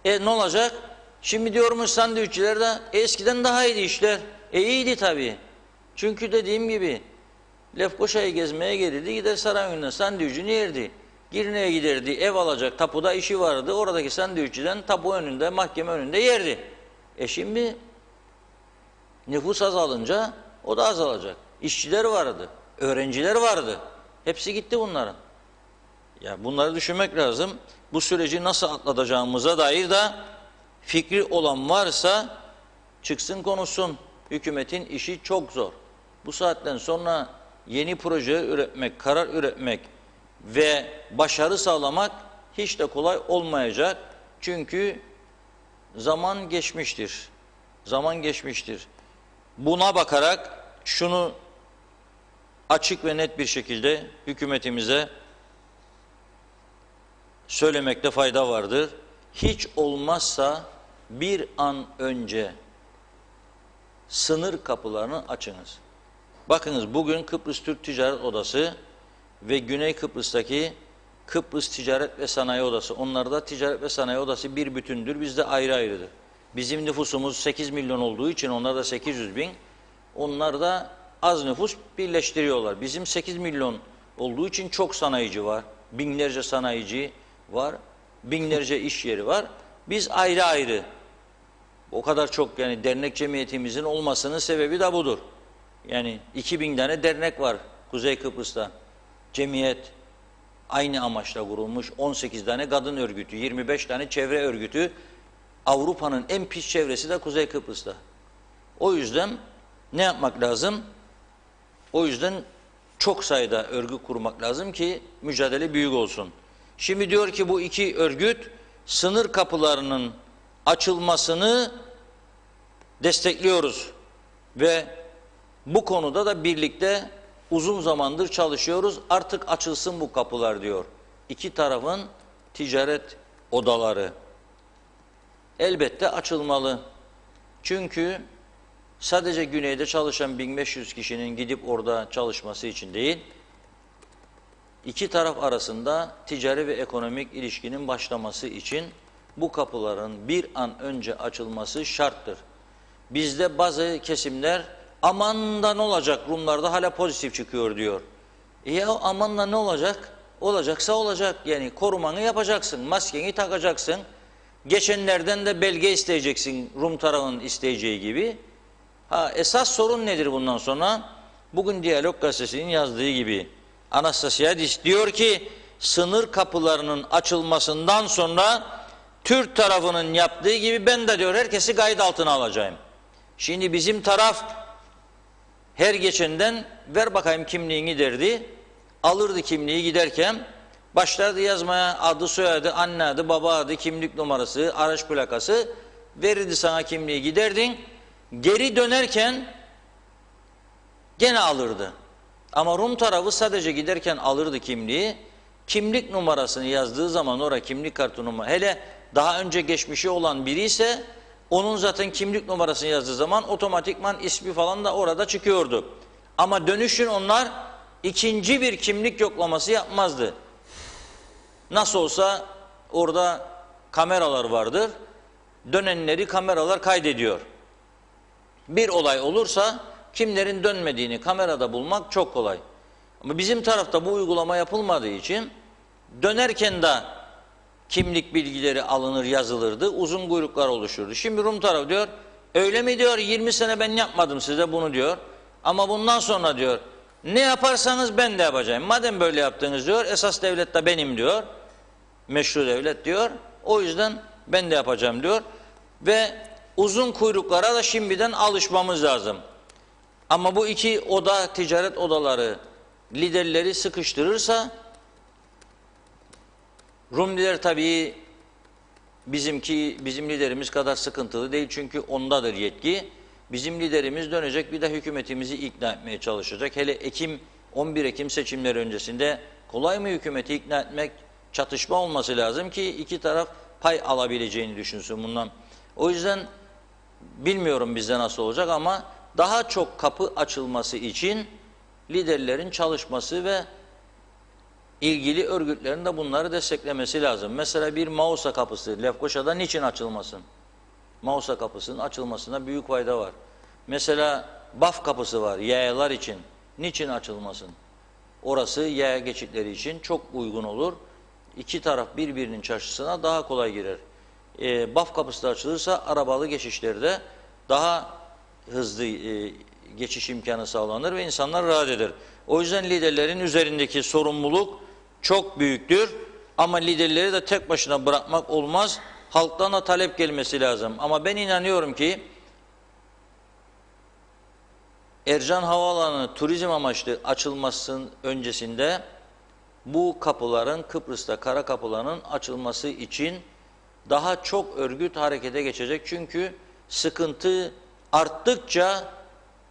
Ne olacak? Şimdi diyormuş sandviççiler de eskiden daha iyiydi işler. İyiydi tabii. Çünkü dediğim gibi Lefkoşa'yı gezmeye gelirdi, gider Sarayönü'nden sandviçini yerdi. Girne'ye giderdi, ev alacak, tapuda işi vardı. Oradaki sandviççiden tapu önünde, mahkeme önünde yerdi. Şimdi nüfus azalınca o da azalacak. İşçiler vardı, öğrenciler vardı. Hepsi gitti bunların. Ya bunları düşünmek lazım. Bu süreci nasıl atlatacağımıza dair de fikri olan varsa çıksın konuşsun. Hükümetin işi çok zor. Bu saatten sonra yeni proje üretmek, karar üretmek ve başarı sağlamak hiç de kolay olmayacak. Çünkü zaman geçmiştir. Zaman geçmiştir. Buna bakarak şunu açık ve net bir şekilde hükümetimize söylemekte fayda vardır. Hiç olmazsa bir an önce sınır kapılarını açınız. Bakınız bugün Kıbrıs Türk Ticaret Odası ve Güney Kıbrıs'taki Kıbrıs Ticaret ve Sanayi Odası. Onlarda Ticaret ve Sanayi Odası bir bütündür. Bizde ayrı ayrıdır. Bizim nüfusumuz 8 milyon olduğu için onlar da 800 bin. Onlar da az nüfus birleştiriyorlar. Bizim 8 milyon olduğu için çok sanayici var. Binlerce sanayici var. Binlerce iş yeri var. Biz ayrı ayrı. O kadar çok yani dernek cemiyetimizin olmasının sebebi de budur. Yani 2000 tane dernek var Kuzey Kıbrıs'ta. Cemiyet aynı amaçla kurulmuş 18 tane kadın örgütü, 25 tane çevre örgütü. Avrupa'nın en pis çevresi de Kuzey Kıbrıs'ta. O yüzden ne yapmak lazım? O yüzden çok sayıda örgüt kurmak lazım ki mücadele büyük olsun. Şimdi diyor ki bu iki örgüt sınır kapılarının açılmasını destekliyoruz ve bu konuda da birlikte uzun zamandır çalışıyoruz. Artık açılsın bu kapılar diyor. İki tarafın ticaret odaları. Elbette açılmalı. Çünkü sadece güneyde çalışan 1500 kişinin gidip orada çalışması için değil, iki taraf arasında ticari ve ekonomik ilişkinin başlaması için bu kapıların bir an önce açılması şarttır. Bizde bazı kesimler aman da ne olacak, Rumlarda hala pozitif çıkıyor diyor. Ya aman da ne olacak? Olacaksa olacak. Yani korumanı yapacaksın, maskeni takacaksın. Geçenlerden de belge isteyeceksin Rum tarafının isteyeceği gibi. Esas sorun nedir bundan sonra? Bugün Diyalog Gazetesi'nin yazdığı gibi Anastasiadis diyor ki sınır kapılarının açılmasından sonra Türk tarafının yaptığı gibi ben de diyor herkesi kayıt altına alacağım. Şimdi bizim taraf her geçenden ver bakayım kimliğini derdi. Alırdı kimliği giderken başlardı yazmaya adı soyadı, anne adı, baba adı, kimlik numarası, araç plakası verirdi sana kimliği giderdin. Geri dönerken gene alırdı. Ama Rum tarafı sadece giderken alırdı kimliği. Kimlik numarasını yazdığı zaman oraya kimlik kartı numara. Hele daha önce geçmişi olan biri ise onun zaten kimlik numarasını yazdığı zaman otomatikman ismi falan da orada çıkıyordu. Ama dönüşün onlar ikinci bir kimlik yoklaması yapmazdı. Nasıl olsa orada kameralar vardır. Dönenleri kameralar kaydediyor. Bir olay olursa kimlerin dönmediğini kamerada bulmak çok kolay. Ama bizim tarafta bu uygulama yapılmadığı için dönerken de kimlik bilgileri alınır yazılırdı. Uzun kuyruklar oluşurdu. Şimdi Rum tarafı diyor öyle mi diyor 20 sene ben yapmadım size bunu diyor. Ama bundan sonra diyor ne yaparsanız ben de yapacağım. Madem böyle yaptınız diyor esas devlet de benim diyor. Meşru devlet diyor. O yüzden ben de yapacağım diyor. Ve uzun kuyruklara da şimdiden alışmamız lazım. Ama bu iki oda, ticaret odaları liderleri sıkıştırırsa Rum lider tabii bizim liderimiz kadar sıkıntılı değil çünkü ondadır yetki. Bizim liderimiz dönecek bir de hükümetimizi ikna etmeye çalışacak. Hele 11 Ekim seçimleri öncesinde kolay mı hükümeti ikna etmek? Çatışma olması lazım ki iki taraf pay alabileceğini düşünsün bundan. O yüzden bilmiyorum bizde nasıl olacak ama daha çok kapı açılması için liderlerin çalışması ve ilgili örgütlerin de bunları desteklemesi lazım. Mesela bir Mausa kapısı Lefkoşa'da niçin açılmasın? Mausa kapısının açılmasına büyük fayda var. Mesela Baf kapısı var yayalar için. Niçin açılmasın? Orası yaya geçitleri için çok uygun olur. İki taraf birbirinin çarşısına daha kolay girer. Baf kapısı da açılırsa arabalı geçişlerde daha hızlı geçiş imkanı sağlanır ve insanlar rahat eder. O yüzden liderlerin üzerindeki sorumluluk çok büyüktür. Ama liderleri de tek başına bırakmak olmaz. Halktan da talep gelmesi lazım. Ama ben inanıyorum ki Ercan Havaalanı turizm amaçlı açılmasının öncesinde bu kapıların, Kıbrıs'ta kara kapılarının açılması için daha çok örgüt harekete geçecek. Çünkü sıkıntı arttıkça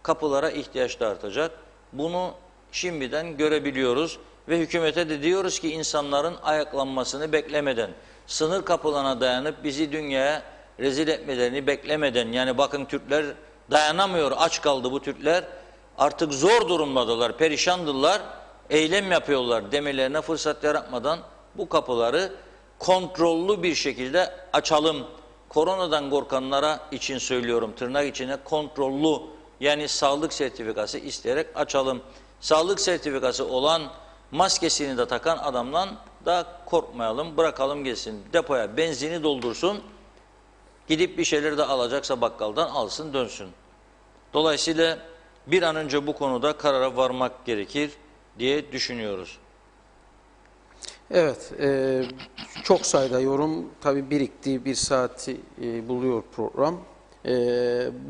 kapılara ihtiyaç da artacak. Bunu şimdiden görebiliyoruz ve hükümete de diyoruz ki insanların ayaklanmasını beklemeden, sınır kapılarına dayanıp bizi dünyaya rezil etmelerini beklemeden, yani bakın Türkler dayanamıyor, aç kaldı bu Türkler, artık zor durumdadılar, perişandırlar, eylem yapıyorlar demelerine fırsat yaratmadan bu kapıları kontrollü bir şekilde açalım. Koronadan korkanlara için söylüyorum, tırnak içine kontrollü, yani sağlık sertifikası isteyerek açalım. Sağlık sertifikası olan, maskesini de takan adamdan da korkmayalım, bırakalım gelsin depoya, benzini doldursun, gidip bir şeyler de alacaksa bakkaldan alsın dönsün. Dolayısıyla bir an önce bu konuda karara varmak gerekir diye düşünüyoruz. Evet, çok sayıda yorum tabii birikti, bir saati buluyor program.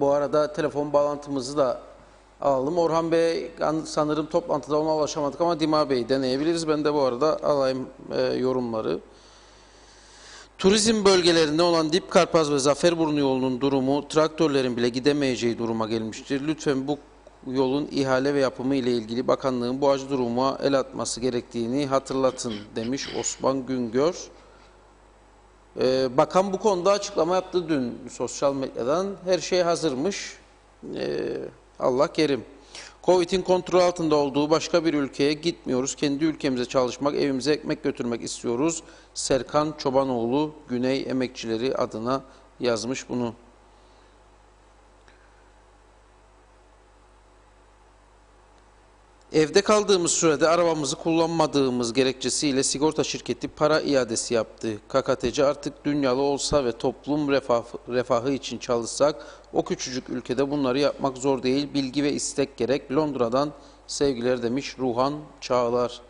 Bu arada telefon bağlantımızı da alalım. Orhan Bey sanırım toplantıda ona ulaşamadık ama Dima Bey'i deneyebiliriz. Ben de bu arada alayım yorumları. Turizm bölgelerinde olan Dipkarpaz ve Zaferburnu yolunun durumu traktörlerin bile gidemeyeceği duruma gelmiştir. Lütfen bu yolun ihale ve yapımı ile ilgili bakanlığın bu acı duruma el atması gerektiğini hatırlatın demiş Osman Güngör. Bakan bu konuda açıklama yaptı dün sosyal medyadan. Her şey hazırmış. Allah kerim. Covid'in kontrol altında olduğu başka bir ülkeye gitmiyoruz. Kendi ülkemize çalışmak, evimize ekmek götürmek istiyoruz. Serkan Çobanoğlu Güney Emekçileri adına yazmış bunu. Evde kaldığımız sürede arabamızı kullanmadığımız gerekçesiyle sigorta şirketi para iadesi yaptı. KKTC artık dünyalı olsa ve toplum refahı için çalışsak o küçücük ülkede bunları yapmak zor değil. Bilgi ve istek gerek. Londra'dan sevgiler demiş Ruhan Çağlar.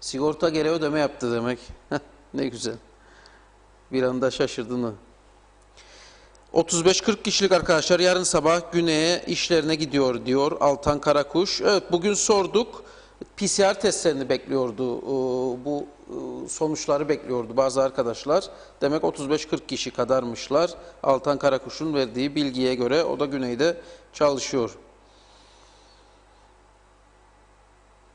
Sigorta geri ödeme yaptı demek. Ne güzel. Bir anda şaşırdın mı? 35-40 kişilik arkadaşlar yarın sabah güneye işlerine gidiyor diyor Altan Karakuş. Evet, bugün sorduk. PCR testlerini bekliyordu. Bu sonuçları bekliyordu bazı arkadaşlar. Demek 35-40 kişi kadarmışlar. Altan Karakuş'un verdiği bilgiye göre o da güneyde çalışıyor.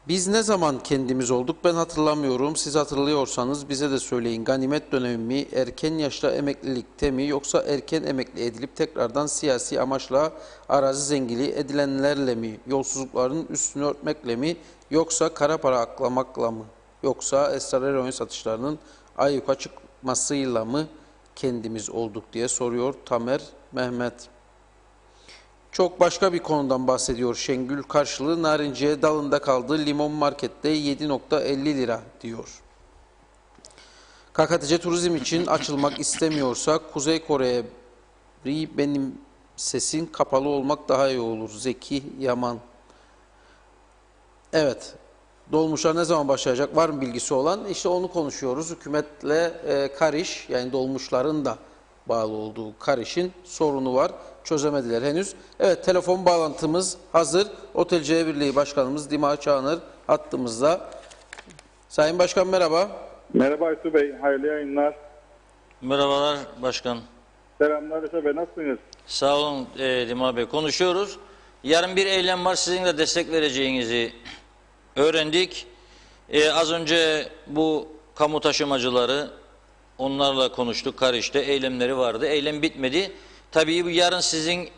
Biz ne zaman kendimiz olduk ben hatırlamıyorum. Siz hatırlıyorsanız bize de söyleyin. Ganimet dönemi mi, erken yaşta emeklilikte mi yoksa erken emekli edilip tekrardan siyasi amaçla arazi zenginliği edilenlerle mi, yolsuzlukların üstünü örtmekle mi yoksa kara para aklamakla mı, yoksa esrar eroin satışlarının ayyuka çıkmasıyla mı kendimiz olduk diye soruyor Tamer Mehmet. Çok başka bir konudan bahsediyor Şengül. Karşılığı narinciye dalında kaldı. Limon markette 7.50 lira diyor. KKTC turizm için açılmak istemiyorsa Kuzey Kore'ye benim sesin kapalı olmak daha iyi olur. Zeki Yaman. Evet. Dolmuşlar ne zaman başlayacak? Var mı bilgisi olan? İşte onu konuşuyoruz. Hükümetle Kariş, yani dolmuşların da bağlı olduğu Kariş'in sorunu var. Çözemediler henüz. Evet, telefon bağlantımız hazır. Otelciler Birliği Başkanımız Dima Çağınır hattımızda. Sayın Başkan merhaba. Merhaba Aysu Bey, hayırlı yayınlar. Merhabalar başkan. Selamlar Aysu Bey, nasılsınız? Sağ olun Dima Bey. Konuşuyoruz. Yarın bir eylem var, sizin de destek vereceğinizi öğrendik. Az önce bu kamu taşımacıları, onlarla konuştuk. Karış'ta eylemleri vardı. Eylem bitmedi. Tabii bu yarın sizin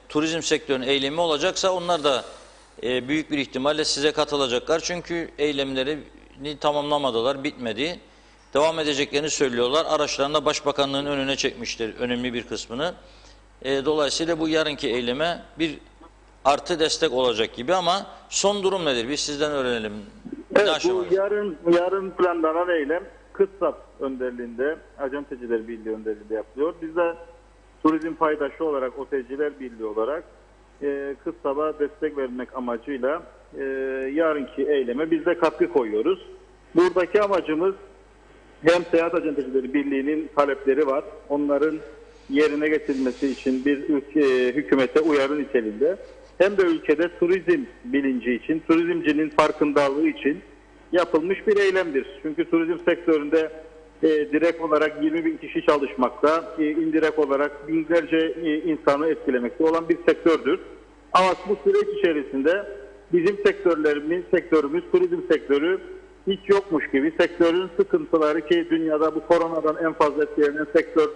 turizm sektörünün eylemi olacaksa onlar da büyük bir ihtimalle size katılacaklar. Çünkü eylemlerini tamamlamadılar, bitmedi. Devam edeceklerini söylüyorlar. Araçlarını Başbakanlığın önüne çekmiştir önemli bir kısmını. Dolayısıyla bu yarınki eyleme bir artı destek olacak gibi ama son durum nedir? Biz sizden öğrenelim. Evet, bu yarın planlanan eylem KİSSAP önderliğinde, Acenteciler Birliği önderliğinde yapılıyor. Biz de turizm paydaşı olarak, Otelciler Birliği olarak KİSSAP'a destek vermek amacıyla yarınki eyleme biz de katkı koyuyoruz. Buradaki amacımız hem Seyahat Acentecileri Birliği'nin talepleri var. Onların yerine getirilmesi için bir hükümete uyarı niteliğinde, hem de ülkede turizm bilinci için, turizmcinin farkındalığı için yapılmış bir eylemdir. Çünkü turizm sektöründe direkt olarak 20 bin kişi çalışmakta, indirekt olarak binlerce insanı etkilemekte olan bir sektördür. Ama bu süreç içerisinde bizim sektörümüz, turizm sektörü hiç yokmuş gibi, sektörün sıkıntıları, ki dünyada bu koronadan en fazla etkilenen sektör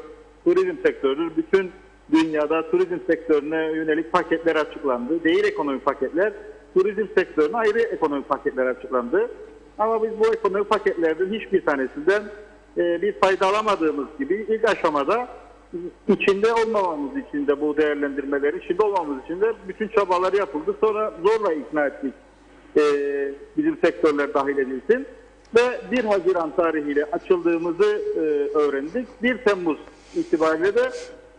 turizm sektörüdür. Bütün dünyada turizm sektörüne yönelik paketler açıklandı. Değil ekonomik paketler, turizm sektörüne ayrı ekonomik paketler açıklandı. Ama biz bu ekonomik paketlerden hiçbir tanesinden bir fayda alamadığımız gibi ilk aşamada içinde olmamamız için de, bu değerlendirmelerin içinde olmamamız için de bütün çabalar yapıldı. Sonra zorla ikna ettik bizim sektörler dahil edilsin. Ve 1 Haziran tarihiyle açıldığımızı öğrendik. 1 Temmuz itibariyle de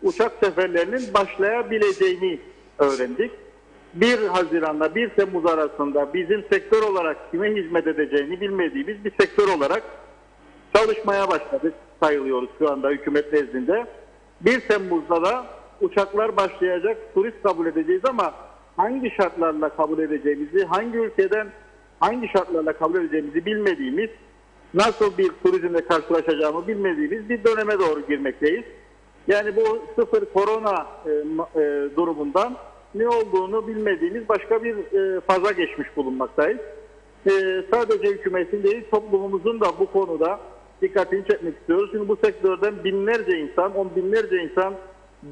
uçak seferlerinin başlayabileceğini öğrendik. 1 Haziran'la 1 Temmuz arasında bizim sektör olarak kime hizmet edeceğini bilmediğimiz bir sektör olarak çalışmaya başladık sayılıyoruz şu anda hükümet nezdinde. 1 Temmuz'da da uçaklar başlayacak, turist kabul edeceğiz ama hangi şartlarla kabul edeceğimizi, hangi ülkeden hangi şartlarla kabul edeceğimizi bilmediğimiz, nasıl bir turizmle karşılaşacağımı bilmediğimiz bir döneme doğru girmekteyiz. Yani bu sıfır korona durumundan ne olduğunu bilmediğimiz başka bir faza geçmiş bulunmaktayız. Sadece hükümetin değil, toplumumuzun da bu konuda dikkatini çekmek istiyoruz. Çünkü bu sektörden binlerce insan, on binlerce insan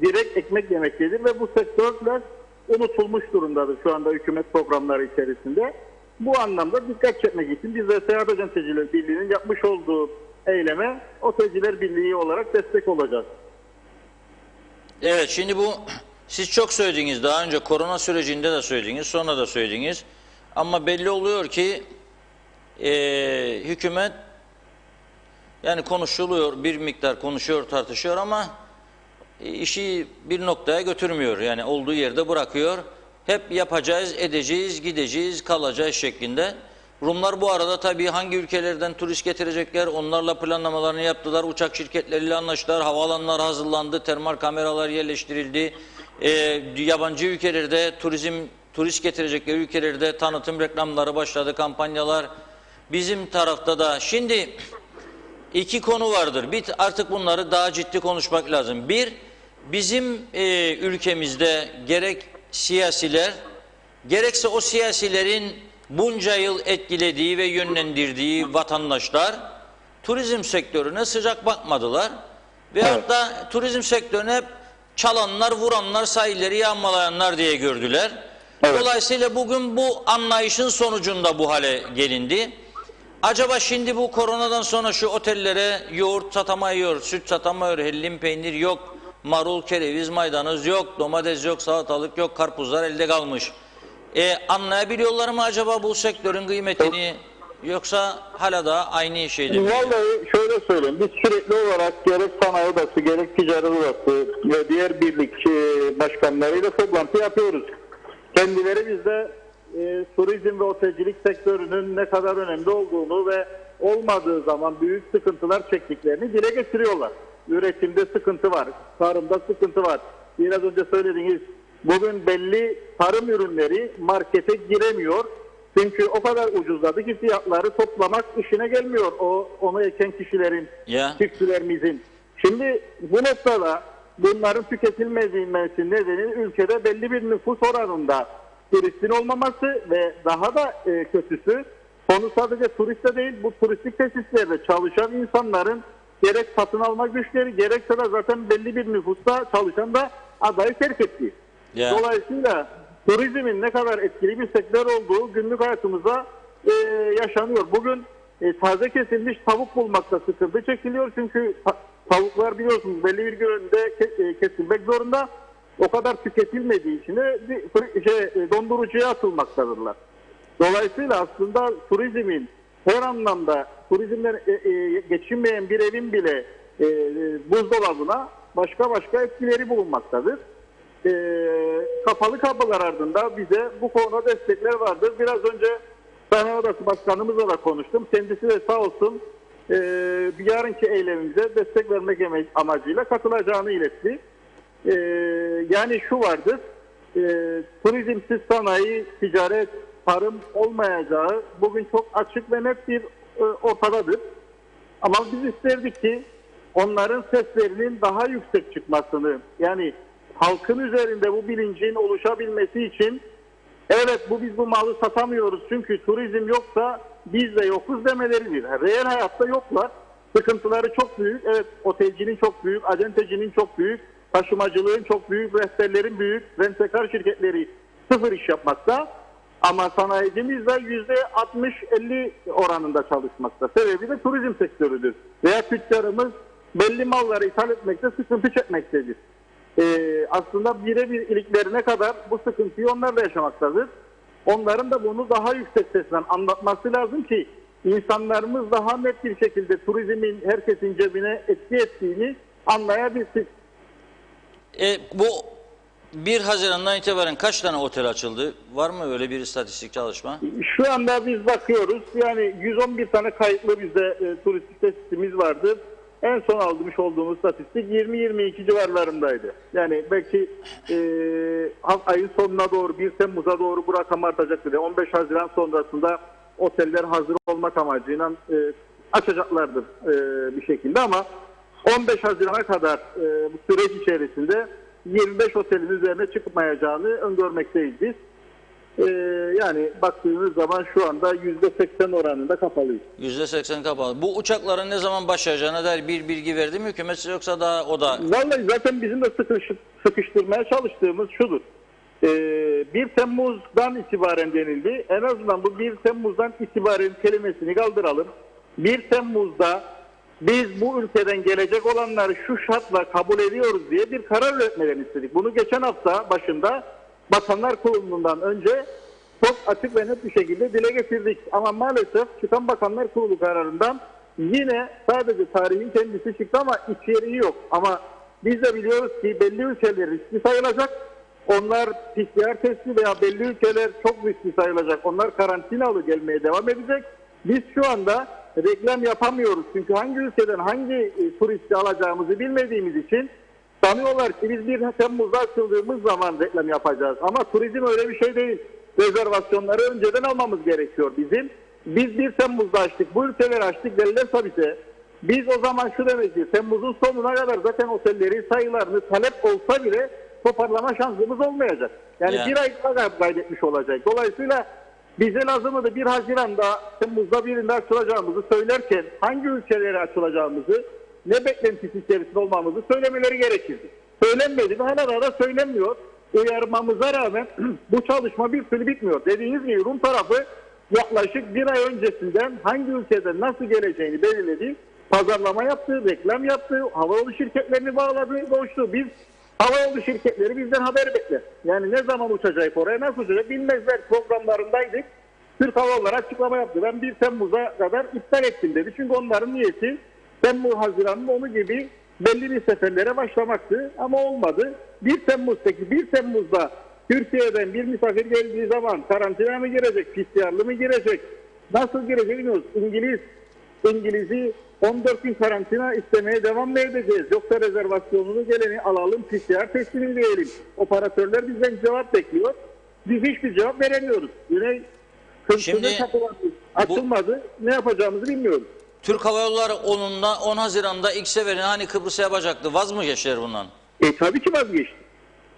direkt ekmek yemektedir ve bu sektörler unutulmuş durumdadır şu anda hükümet programları içerisinde. Bu anlamda dikkat çekmek için biz de Seyahat Acenteciler Birliği'nin yapmış olduğu eyleme Otelciler Birliği olarak destek olacağız. Evet, şimdi bu siz çok söylediniz, daha önce korona sürecinde de söylediniz, sonra da söylediniz. Ama belli oluyor ki hükümet yani konuşuluyor, bir miktar konuşuyor, tartışıyor ama işi bir noktaya götürmüyor. Yani olduğu yerde bırakıyor. Hep yapacağız, edeceğiz, gideceğiz, kalacağız şeklinde. Rumlar bu arada tabii hangi ülkelerden turist getirecekler, onlarla planlamalarını yaptılar. Uçak şirketleriyle anlaştılar, havaalanları hazırlandı, termal kameralar yerleştirildi. Yabancı ülkelerde turist getirecekleri ülkelerde tanıtım reklamları başladı, kampanyalar. Bizim tarafta da şimdi iki konu vardır. Artık bunları daha ciddi konuşmak lazım. Bir, bizim ülkemizde gerek siyasiler, gerekse o siyasilerin bunca yıl etkilediği ve yönlendirdiği vatandaşlar turizm sektörüne sıcak bakmadılar. Veyahut da turizm sektörüne hep çalanlar, vuranlar, sahilleri yağmalayanlar diye gördüler. Evet. Dolayısıyla bugün bu anlayışın sonucunda bu hale gelindi. Acaba şimdi bu koronadan sonra şu otellere yoğurt satamıyor, süt satamıyor, hellim peynir yok, marul, kereviz, maydanoz yok, domates yok, salatalık yok, karpuzlar elde kalmış. Anlayabiliyorlar mı acaba bu sektörün kıymetini, yoksa hala da aynı şeyde mi? Vallahi şöyle söyleyeyim, biz sürekli olarak gerek sanayi odası, gerek ticaret odası ve diğer birlik başkanlarıyla toplantı yapıyoruz. Kendileri bizde turizm ve otelcilik sektörünün ne kadar önemli olduğunu ve olmadığı zaman büyük sıkıntılar çektiklerini dile getiriyorlar. Üretimde sıkıntı var, tarımda sıkıntı var. Biraz önce söylediğiniz, bugün belli tarım ürünleri markete giremiyor. Çünkü o kadar ucuzladı ki fiyatları toplamak işine gelmiyor onu eken kişilerin, çiftçilerimizin. Şimdi bu noktada bunların tüketilmemesi nedeni ülkede belli bir nüfus oranında turistin olmaması ve daha da kötüsü, konu sadece turiste değil, bu turistik tesislerde çalışan insanların gerek satın alma güçleri, gerekse de zaten belli bir nüfusta çalışan da adayı terk etti. Dolayısıyla turizmin ne kadar etkili bir sektör olduğu günlük hayatımızda yaşanıyor. Bugün taze kesilmiş tavuk bulmakta sıkıntı çekiliyor. Çünkü tavuklar biliyorsunuz belli bir günde kesilmek zorunda. O kadar tüketilmediği için dondurucuya atılmaktadırlar. Dolayısıyla aslında turizmin her anlamda, turizmden geçinmeyen bir evin bile buzdolabına başka etkileri bulunmaktadır. Kapalı kapılar ardında bize bu konuda destekler vardır. Biraz önce Sanayi Odası Başkanımızla da konuştum. Kendisi de sağ olsun yarınki eylemimize destek vermek amacıyla katılacağını iletti. Yani şu vardır, turizmsiz sanayi, ticaret, tarım olmayacağı bugün çok açık ve net bir ortadadır. Ama biz isterdik ki onların seslerinin daha yüksek çıkmasını, yani halkın üzerinde bu bilincin oluşabilmesi için evet biz bu malı satamıyoruz çünkü turizm yoksa biz de yokuz demeleridir. Reel hayatta yoklar. Sıkıntıları çok büyük. Evet, otelcinin çok büyük, acentecinin çok büyük, taşımacılığın çok büyük, rehberlerin büyük, rentekar şirketleri sıfır iş yapmakta. Ama sanayicimiz de %60-50 oranında çalışmakta. Sebebi de turizm sektörüdür. Veya tüccarımız belli malları ithal etmekte sıkıntı çekmektedir. Aslında birebir iliklerine kadar bu sıkıntıyı onlar da yaşamaktadır. Onların da bunu daha yüksek sesle anlatması lazım ki insanlarımız daha net bir şekilde turizmin herkesin cebine etki ettiğini anlayabilsin. Bu 1 Haziran'dan itibaren kaç tane otel açıldı? Var mı öyle bir istatistik çalışma? Şu anda biz bakıyoruz. Yani 111 tane kayıtlı bizde turistik tesisimiz vardı. En son almış olduğumuz statistik 20-22 civarlarındaydı. Yani belki ayın sonuna doğru 1 Temmuz'a doğru bu rakam artacak dedi. 15 Haziran sonrasında oteller hazır olmak amacıyla açacaklardır bir şekilde ama 15 Haziran'a kadar bu süreç içerisinde 25 otelin üzerine çıkmayacağını öngörmekteyiz biz. Yani baktığınız zaman şu anda %80 oranında kapalıyız. %80 kapalı. Bu uçakların ne zaman başlayacağına dair bir bilgi verdi mi hükümet yoksa daha o da... Vallahi zaten bizim de sıkıştırmaya çalıştığımız şudur. 1 Temmuz'dan itibaren denildi. En azından bu 1 Temmuz'dan itibaren kelimesini kaldıralım. 1 Temmuz'da biz bu ülkeden gelecek olanları şu şartla kabul ediyoruz diye bir karar üretmelerini istedik. Bunu geçen hafta başında Bakanlar Kurulu'ndan önce çok açık ve net bir şekilde dile getirdik. Ama maalesef çıkan Bakanlar Kurulu kararından yine sadece tarihin kendisi çıktı ama içeriği yok. Ama biz de biliyoruz ki belli ülkeler riskli sayılacak. Onlar PCR testi veya belli ülkeler çok riskli sayılacak. Onlar karantinalı gelmeye devam edecek. Biz şu anda reklam yapamıyoruz. Çünkü hangi ülkeden hangi turisti alacağımızı bilmediğimiz için sanıyorlar ki biz 1 Temmuz'da açıldığımız zaman reklam yapacağız. Ama turizm öyle bir şey değil. Rezervasyonları önceden almamız gerekiyor bizim. Biz 1 Temmuz'da açtık. Bu ülkeleri açtık derlerse bize. Biz o zaman şu demektir. Temmuz'un sonuna kadar zaten otellerin sayılarını talep olsa bile toparlama şansımız olmayacak. Yani bir ay daha kaybetmiş olacak. Dolayısıyla bize lazımdı 1 Haziran'da Temmuz'da birinde açılacağımızı söylerken hangi ülkelere açılacağımızı ne beklentisi içerisinde olmamızı söylemeleri gerekirdi. Söylenmedi ve hala da söylenmiyor. Uyarmamıza rağmen bu çalışma bir türlü bitmiyor. Dediğiniz gibi Rum tarafı yaklaşık bir ay öncesinden hangi ülkeden nasıl geleceğini belirledi. Pazarlama yaptı, reklam yaptı, havayolu şirketlerini bağladı, koştu. Biz havayolu şirketleri bizden haber bekler. Yani ne zaman uçacak oraya, nasıl uçacak bilmezler programlarındaydık. Türk Hava Yolları açıklama yaptı. Ben 1 Temmuz'a kadar iptal ettim dedi. Çünkü onların niyeti Temmuz, Haziran'ın onu gibi belli bir seferlere başlamaktı ama olmadı. 1 Temmuz'da Türkiye'den bir misafir geldiği zaman karantinaya mı girecek, PCR'lı mı girecek, nasıl girecek bilmiyoruz. İngiliz'i 14 gün karantina istemeye devam mı edeceğiz? Yoksa rezervasyonunu geleni alalım, PCR testini diyelim. Operatörler bizden cevap bekliyor. Biz hiçbir cevap veremiyoruz. Yine açılmadı. Ne yapacağımızı bilmiyoruz. Türk Hava Yolları 10 Haziran'da ilk seferini hani Kıbrıs'a yapacaktı. Vaz mı geçer bundan? Tabii ki vazgeçti.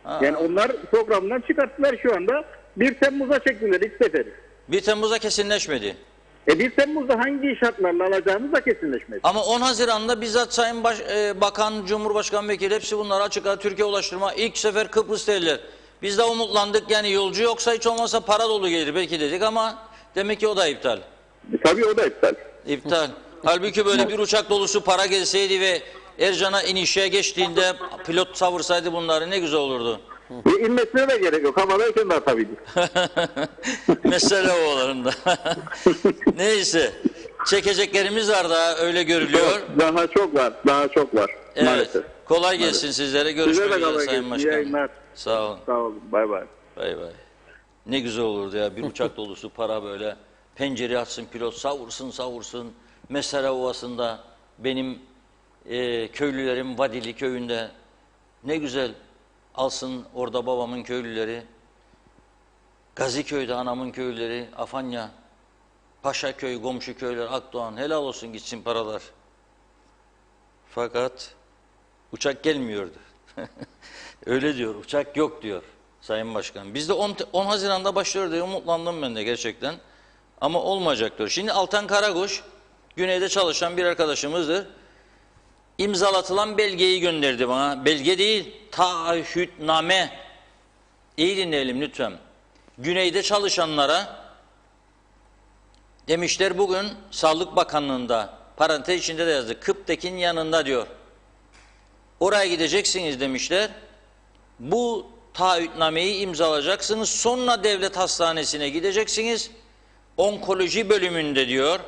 Yani onlar programdan çıkarttılar şu anda. 1 Temmuz'a çektiler ilk seferi. 1 Temmuz'a kesinleşmedi. 1 Temmuz'da hangi şartlarla alacağımız da kesinleşmedi. Ama 10 Haziran'da bizzat Sayın Bakan, Cumhurbaşkanı Vekili hepsi bunları açıkladı. Türkiye Ulaştırma ilk sefer Kıbrıs dediler. Biz de umutlandık, yani yolcu yoksa hiç olmazsa para dolu gelir belki dedik ama demek ki o da iptal. Tabii o da iptal. İptal. Halbuki böyle bir uçak dolusu para gelseydi ve Ercan'a inişe geçtiğinde pilot savursaydı bunları ne güzel olurdu. İnmesine de gerek yok. Havadayken de atabilir. Mesele oğullarında. Neyse. Çekeceklerimiz var daha öyle görülüyor. Daha çok var. Daha çok var. Evet. Maalesef. Kolay gelsin sizlere. Görüşmek üzere Sayın Başkanım. Sağ olun. Sağ olun. Bay bay. Bay bay. Ne güzel olurdu ya. Bir uçak dolusu para böyle. Pencere açsın pilot savursun. Mesara Ovası'nda benim köylülerim Vadili köyünde ne güzel alsın orada babamın köylüleri, Gaziköy'de anamın köylüleri, Afanya, Paşaköy, komşu köyler, Akdoğan, helal olsun gitsin paralar. Fakat uçak gelmiyordu. Öyle diyor, uçak yok diyor Sayın Başkan. Biz de 10 Haziran'da başlıyor diye umutlandım ben de gerçekten. Ama olmayacak diyor. Şimdi Altan Karakuş, güneyde çalışan bir arkadaşımızdır. İmzalatılan belgeyi gönderdi bana. Belge değil, taahhütname. İyi dinleyelim lütfen. Güneyde çalışanlara demişler bugün Sağlık Bakanlığı'nda, parantez içinde de yazdı, Kıptek'in yanında diyor. Oraya gideceksiniz demişler. Bu taahhütnameyi imzalayacaksınız. Sonra devlet hastanesine gideceksiniz. Onkoloji bölümünde diyor,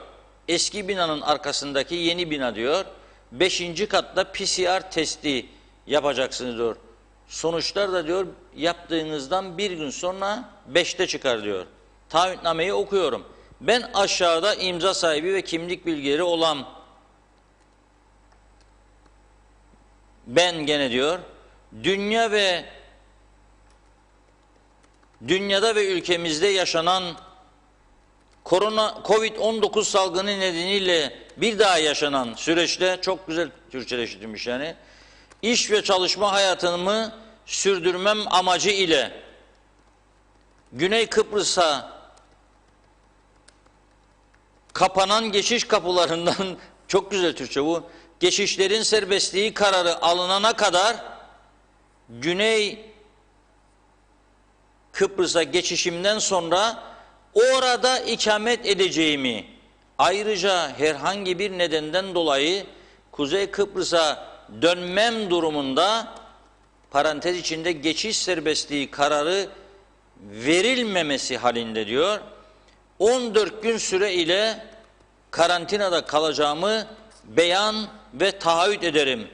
eski binanın arkasındaki yeni bina diyor, 5. katta PCR testi yapacaksınız diyor. Sonuçlar da diyor yaptığınızdan bir gün sonra 5'te çıkar diyor. Taahhütnameyi okuyorum. Ben aşağıda imza sahibi ve kimlik bilgileri olan ben gene diyor, dünyada ve ülkemizde yaşanan Covid-19 salgını nedeniyle bir daha yaşanan süreçte, çok güzel Türkçeleştirilmiş yani, iş ve çalışma hayatımı sürdürmem amacı ile Güney Kıbrıs'a kapanan geçiş kapılarından, çok güzel Türkçe bu, geçişlerin serbestliği kararı alınana kadar Güney Kıbrıs'a geçişimden sonra orada ikamet edeceğimi, ayrıca herhangi bir nedenden dolayı Kuzey Kıbrıs'a dönmem durumunda parantez içinde geçiş serbestliği kararı verilmemesi halinde diyor, 14 gün süre ile karantinada kalacağımı beyan ve taahhüt ederim.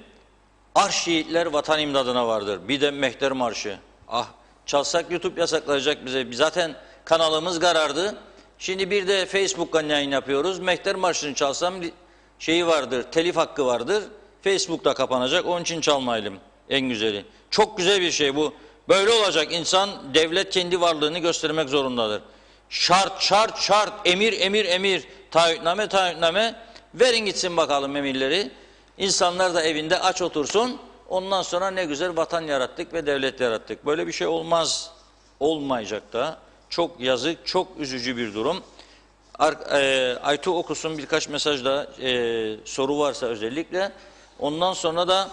Arşiitler vatan imdadına vardır. Bir de Mehter Marşı. Ah, çalsak YouTube yasaklayacak bize. Zaten kanalımız karardı. Şimdi bir de Facebook'tan yayın yapıyoruz. Mehter Marşı'nı çalsam şeyi vardır, telif hakkı vardır. Facebook'ta kapanacak. Onun için çalmayalım en güzeli. Çok güzel bir şey bu. Böyle olacak. İnsan, devlet kendi varlığını göstermek zorundadır. Şart, şart, şart, emir, emir, emir, taahhütname, taahhütname. Verin gitsin bakalım emirleri. İnsanlar da evinde aç otursun. Ondan sonra ne güzel vatan yarattık ve devlet yarattık. Böyle bir şey olmaz. Olmayacak da. Çok yazık, çok üzücü bir durum. Aytu okusun birkaç mesajda soru varsa özellikle. Ondan sonra da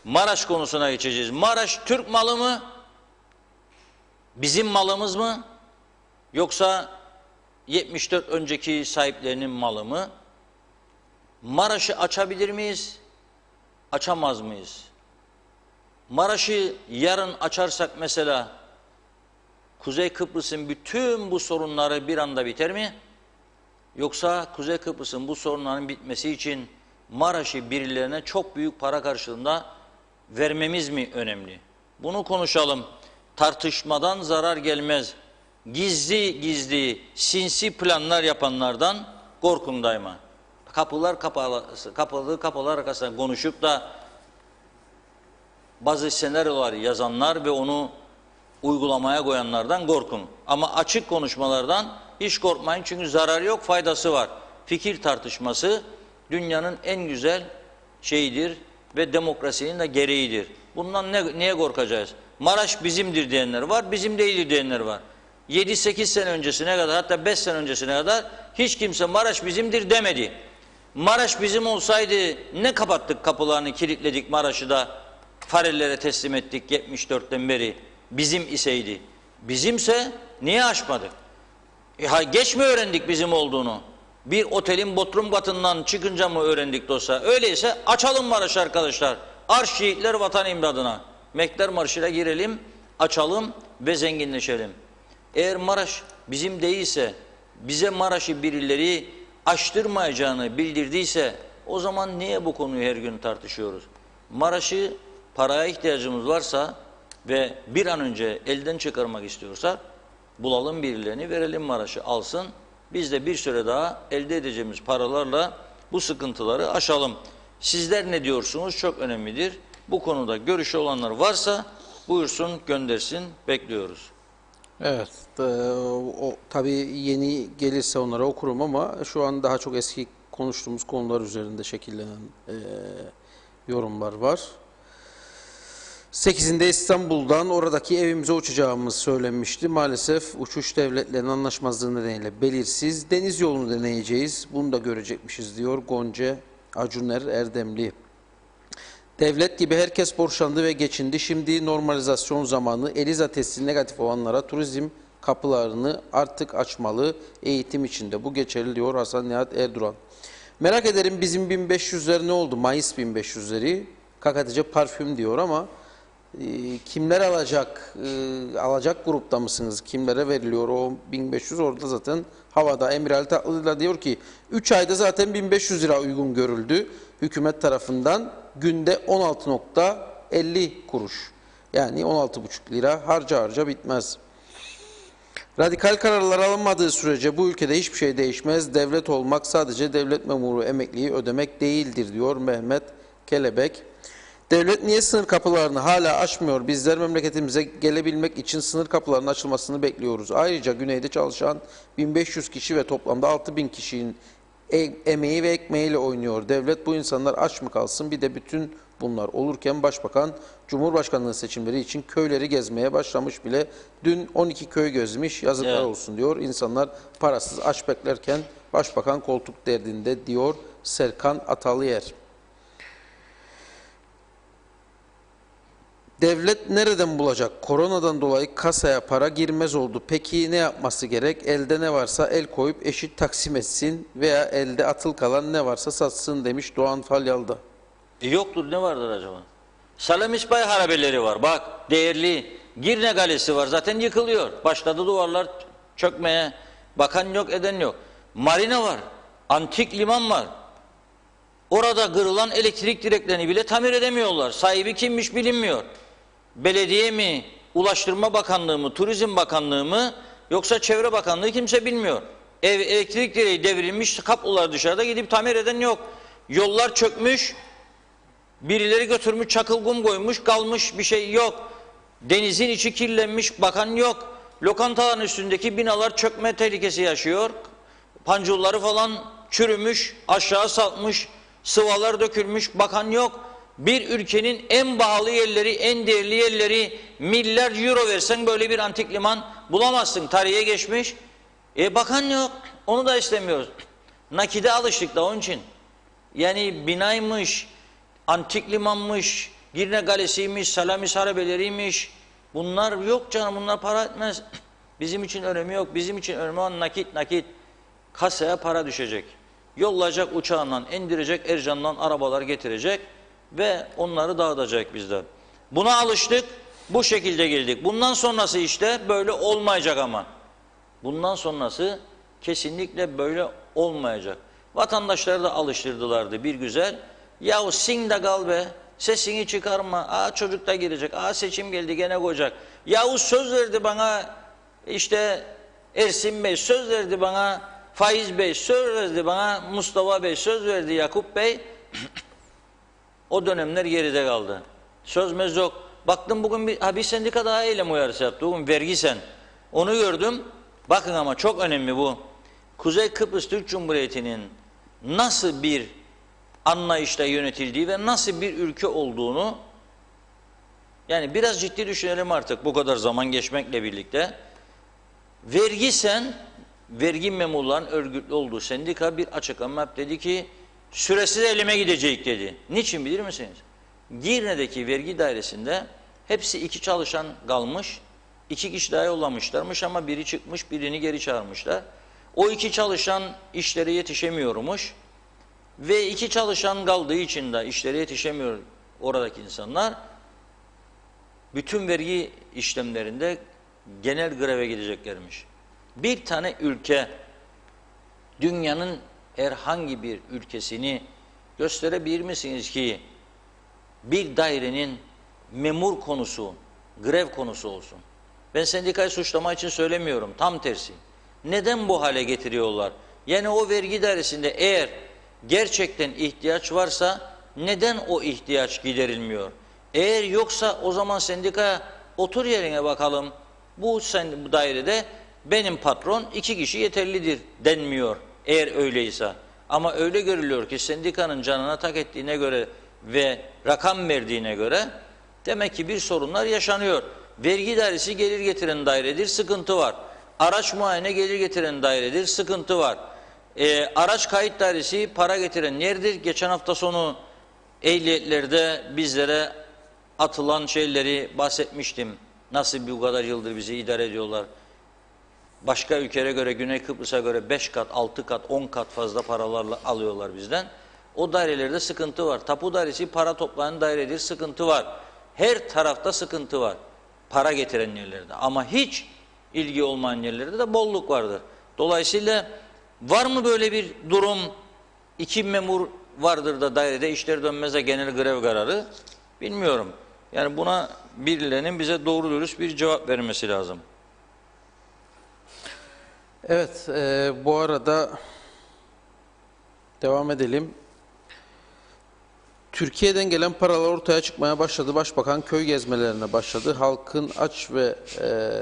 Maraş konusuna geçeceğiz. Maraş Türk malı mı? Bizim malımız mı? Yoksa 74 önceki sahiplerinin malı mı? Maraş'ı açabilir miyiz? Açamaz mıyız? Maraş'ı yarın açarsak mesela Kuzey Kıbrıs'ın bütün bu sorunları bir anda biter mi? Yoksa Kuzey Kıbrıs'ın bu sorunların bitmesi için Maraş'ı birilerine çok büyük para karşılığında vermemiz mi önemli? Bunu konuşalım. Tartışmadan zarar gelmez. Gizli gizli sinsi planlar yapanlardan korkun daima. Kapılar arkasında konuşup da bazı senaryolar yazanlar ve onu uygulamaya koyanlardan korkun. Ama açık konuşmalardan hiç korkmayın çünkü zararı yok, faydası var. Fikir tartışması dünyanın en güzel şeyidir ve demokrasinin de gereğidir. Bundan niye korkacağız? Maraş bizimdir diyenler var, bizim değildir diyenler var. 7-8 sene öncesine kadar, hatta 5 sene öncesine kadar hiç kimse Maraş bizimdir demedi. Maraş bizim olsaydı ne kapattık kapılarını, kilitledik Maraş'ı da Farellere teslim ettik 74'ten beri, bizim iseydi. Bizimse niye açmadık? Geç mi öğrendik bizim olduğunu? Bir otelin bodrum katından çıkınca mı öğrendik dostlar? Öyleyse açalım Maraş arkadaşlar. Arşiitler vatan imdadına. Mehter Marşı'yla girelim, açalım ve zenginleşelim. Eğer Maraş bizim değilse, bize Maraş'ı birileri açtırmayacağını bildirdiyse, o zaman niye bu konuyu her gün tartışıyoruz? Maraş'ı paraya ihtiyacımız varsa ve bir an önce elden çıkarmak istiyorsak, bulalım birilerini, verelim Maraş'ı alsın. Biz de bir süre daha elde edeceğimiz paralarla bu sıkıntıları aşalım. Sizler ne diyorsunuz? Çok önemlidir. Bu konuda görüşü olanlar varsa buyursun, göndersin, bekliyoruz. Evet, o tabii yeni gelirse onlara okurum ama şu an daha çok eski konuştuğumuz konular üzerinde şekillenen yorumlar var. 8'inde İstanbul'dan oradaki evimize uçacağımız söylenmişti. Maalesef uçuş devletlerinin anlaşmazlığı nedeniyle belirsiz. Deniz yolunu deneyeceğiz. Bunu da görecekmişiz diyor Gonca Acuner Erdemli. Devlet gibi herkes borçlandı ve geçindi. Şimdi normalizasyon zamanı. ELISA testi negatif olanlara turizm kapılarını artık açmalı. Eğitim içinde. Bu geçerli diyor Hasan Nihat Erduran. Merak ederim bizim 1500'ler ne oldu? Mayıs 1500'leri. Kakatice parfüm diyor ama kimler alacak? Alacak grupta mısınız? Kimlere veriliyor o 1500? Orada zaten havada. Emir Ali Tatlıdağ diyor ki 3 ayda zaten 1500 lira uygun görüldü. Hükümet tarafından günde 16,50 kuruş. Yani 16,5 lira harca bitmez. Radikal kararlar alınmadığı sürece bu ülkede hiçbir şey değişmez. Devlet olmak sadece devlet memuru emekliyi ödemek değildir diyor Mehmet Kelebek. Devlet niye sınır kapılarını hala açmıyor? Bizler memleketimize gelebilmek için sınır kapılarının açılmasını bekliyoruz. Ayrıca güneyde çalışan 1500 kişi ve toplamda 6000 kişinin emeği ve ekmeğiyle oynuyor. Devlet bu insanlar aç mı kalsın? Bir de bütün bunlar olurken Başbakan Cumhurbaşkanlığı seçimleri için köyleri gezmeye başlamış bile. Dün 12 köy gezmiş, yazıklar olsun diyor. İnsanlar parasız aç beklerken Başbakan koltuk derdinde diyor Serkan Atalıyer. Devlet nereden bulacak? Koronadan dolayı kasaya para girmez oldu. Peki ne yapması gerek? Elde ne varsa el koyup eşit taksim etsin veya elde atıl kalan ne varsa satsın demiş Doğan Falyal'da. Yoktur, ne vardır acaba? Salamispay harabeleri var. Bak, değerli Girne Kalesi var. Zaten yıkılıyor. Başladı duvarlar çökmeye. Bakan yok, eden yok. Marina var. Antik liman var. Orada kırılan elektrik direklerini bile tamir edemiyorlar. Sahibi kimmiş bilinmiyor. Belediye mi, Ulaştırma Bakanlığı mı, Turizm Bakanlığı mı, yoksa Çevre Bakanlığı kimse bilmiyor. Elektrik direği devrilmiş, kablolar dışarıda, gidip tamir eden yok. Yollar çökmüş, birileri götürmüş, çakıl kum koymuş, kalmış bir şey yok. Denizin içi kirlenmiş, bakan yok. Lokantaların üstündeki binalar çökme tehlikesi yaşıyor. Pancurları falan çürümüş, aşağı salmış, sıvalar dökülmüş, bakan yok. Bir ülkenin en pahalı yerleri, en değerli yerleri, milyar euro versen böyle bir antik liman bulamazsın. Tarihe geçmiş. Bakan yok. Onu da istemiyoruz. Nakide alıştık da onun için. Yani binaymış, antik limanmış, Girne Kalesi'ymiş, Salamis harabeleriymiş. Bunlar yok canım, bunlar para etmez. Bizim için önemi yok. Bizim için önemi olan nakit. Kasaya para düşecek. Yollayacak uçağından, indirecek, Ercan'dan arabalar getirecek ve onları dağıtacak bizden. Buna alıştık, bu şekilde geldik. Bundan sonrası işte böyle olmayacak ama. Bundan sonrası kesinlikle böyle olmayacak. Vatandaşları da alıştırdılardı bir güzel. Yahu sin de kal be, sesini çıkarma, çocuk da girecek, seçim geldi gene koyacak. Yahu söz verdi bana işte Ersin Bey, söz verdi bana Faiz Bey, söz verdi bana Mustafa Bey, söz verdi Yakup Bey. O dönemler geride kaldı. Söz mez yok. Baktım bugün bir sendika daha eylem uyarısı yaptı. Bugün vergisen. Onu gördüm. Bakın ama çok önemli bu. Kuzey Kıbrıs Türk Cumhuriyeti'nin nasıl bir anlayışla yönetildiği ve nasıl bir ülke olduğunu, yani biraz ciddi düşünelim artık bu kadar zaman geçmekle birlikte. Vergisen, vergi memurlarının örgütlü olduğu sendika bir açıklama yaptı. Dedi ki süresiz elime gidecek dedi. Niçin bilir misiniz? Girne'deki vergi dairesinde hepsi 2 çalışan kalmış. 2 kişi daha yollamışlarmış ama biri çıkmış, birini geri çağırmışlar. O 2 çalışan işlere yetişemiyormuş. Ve 2 çalışan kaldığı için de işlere yetişemiyor oradaki insanlar. Bütün vergi işlemlerinde genel greve gideceklermiş. Bir tane ülke, dünyanın herhangi bir ülkesini gösterebilir misiniz ki bir dairenin memur konusu, grev konusu olsun? Ben sendikayı suçlama için söylemiyorum, tam tersi. Neden bu hale getiriyorlar? Yani o vergi dairesinde eğer gerçekten ihtiyaç varsa neden o ihtiyaç giderilmiyor? Eğer yoksa o zaman sendikaya otur yerine bakalım. Bu dairede benim patron 2 kişi yeterlidir denmiyor eğer öyleyse. Ama öyle görülüyor ki sendikanın canına tak ettiğine göre ve rakam verdiğine göre demek ki bir sorunlar yaşanıyor. Vergi dairesi gelir getiren dairedir, sıkıntı var. Araç muayene gelir getiren dairedir, sıkıntı var. Araç kayıt dairesi para getiren yerdir. Geçen hafta sonu ehliyetlerde bizlere atılan şeyleri bahsetmiştim. Nasıl bu kadar yıldır bizi idare ediyorlar. Başka ülkelere göre, Güney Kıbrıs'a göre 5 kat, 6 kat, 10 kat fazla paralarla alıyorlar bizden. O dairelerde sıkıntı var. Tapu dairesi para toplayan dairedir, sıkıntı var. Her tarafta sıkıntı var. Para getiren yerlerde. Ama hiç ilgi olmayan yerlerde de bolluk vardır. Dolayısıyla var mı böyle bir durum? 2 memur vardır da dairede işler dönmez de genel grev kararı. Bilmiyorum. Yani buna birilerinin bize doğru dürüst bir cevap vermesi lazım. Evet, bu arada devam edelim. Türkiye'den gelen paralar ortaya çıkmaya başladı. Başbakan köy gezmelerine başladı. Halkın aç ve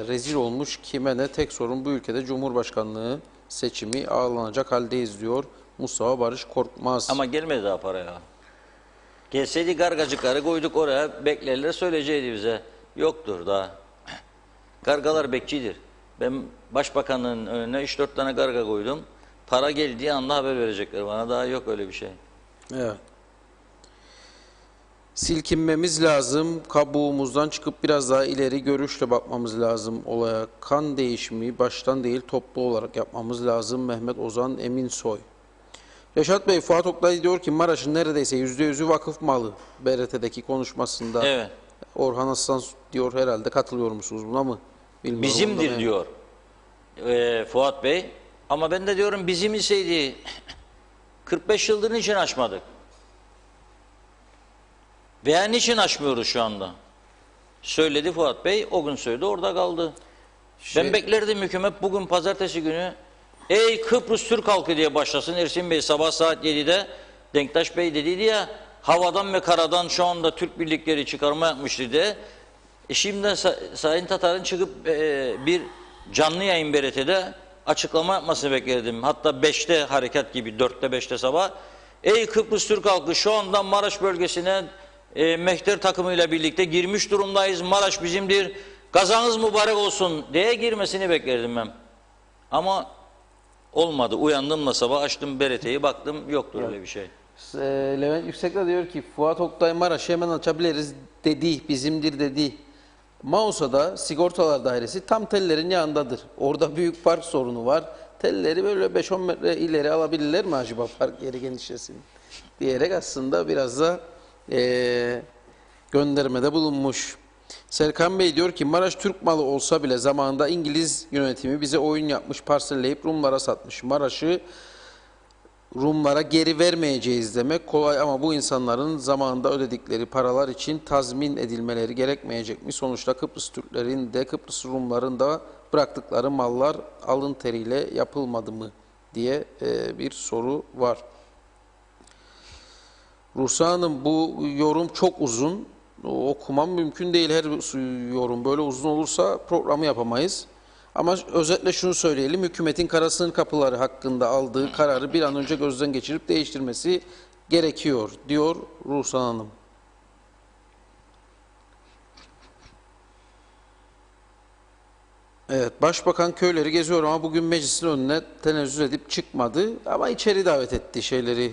rezil olmuş kime ne, tek sorun bu ülkede Cumhurbaşkanlığı seçimi, ağlanacak haldeyiz diyor Mustafa Barış Korkmaz. Ama gelmedi daha para ya. Gelseydi gargacıkları koyduk oraya, beklerler söyleyecekti bize. Yoktur daha. Gargalar bekçidir. Ben başbakanın önüne 3-4 tane garga koydum. Para geldiği anda haber verecekler bana. Daha yok öyle bir şey. Evet. Silkinmemiz lazım. Kabuğumuzdan çıkıp biraz daha ileri görüşle bakmamız lazım olaya. Kan değişimi baştan değil toplu olarak yapmamız lazım. Mehmet Ozan Eminsoy. Reşat Bey, Fuat Oktay diyor ki Maraş'ın neredeyse %100'ü vakıf malı. BRT'deki konuşmasında. Evet. Orhan Aslan diyor, herhalde katılıyor musunuz buna mı? Bilmiyorum. Bizimdir diyor Fuat Bey. Ama ben de diyorum bizim iseydi 45 yıldır niçin açmadık? Veya niçin açmıyoruz şu anda? Söyledi Fuat Bey, o gün söyledi, orada kaldı. Ben beklerdim hükümet bugün pazartesi günü ey Kıbrıs Türk halkı diye başlasın. Ersin Bey sabah saat 7'de Denktaş Bey dediydi ya, havadan ve karadan şu anda Türk birlikleri çıkarma yapmıştı diye. Şimdi Sayın Tatar'ın çıkıp bir canlı yayın BRT'de açıklama yapmasını beklerdim. Hatta 5'te harekat gibi, 4'te 5'te sabah. Ey Kıbrıs Türk halkı, şu anda Maraş bölgesine mehter takımıyla birlikte girmiş durumdayız. Maraş bizimdir. Kazanız mübarek olsun diye girmesini beklerdim ben. Ama olmadı. Uyandım da sabah, açtım BRT'yi, baktım yoktur öyle bir şey. Levent Yüksek'le diyor ki Fuat Oktay Maraş'ı hemen açabiliriz dedi, bizimdir dedi. Mausa'da sigortalar dairesi tam tellerin yanındadır. Orada büyük park sorunu var. Telleri böyle 5-10 metre ileri alabilirler mi acaba, park yeri genişlesin diyerek aslında biraz da göndermede bulunmuş. Serkan Bey diyor ki Maraş Türk malı olsa bile zamanında İngiliz yönetimi bize oyun yapmış, parselleyip Rumlara satmış. Maraş'ı Rumlara geri vermeyeceğiz demek kolay ama bu insanların zamanında ödedikleri paralar için tazmin edilmeleri gerekmeyecek mi? Sonuçta Kıbrıs Türklerin de Kıbrıs Rumların da bıraktıkları mallar alın teriyle yapılmadı mı diye bir soru var. Ruhsar Hanım, bu yorum çok uzun. Okumam mümkün değil, her yorum böyle uzun olursa programı yapamayız. Ama özetle şunu söyleyelim, hükümetin kara sınır kapıları hakkında aldığı kararı bir an önce gözden geçirip değiştirmesi gerekiyor diyor Ruhsar Hanım. Evet, Başbakan köyleri geziyor ama bugün meclisin önüne tenezzül edip çıkmadı. Ama içeri davet etti şeyleri,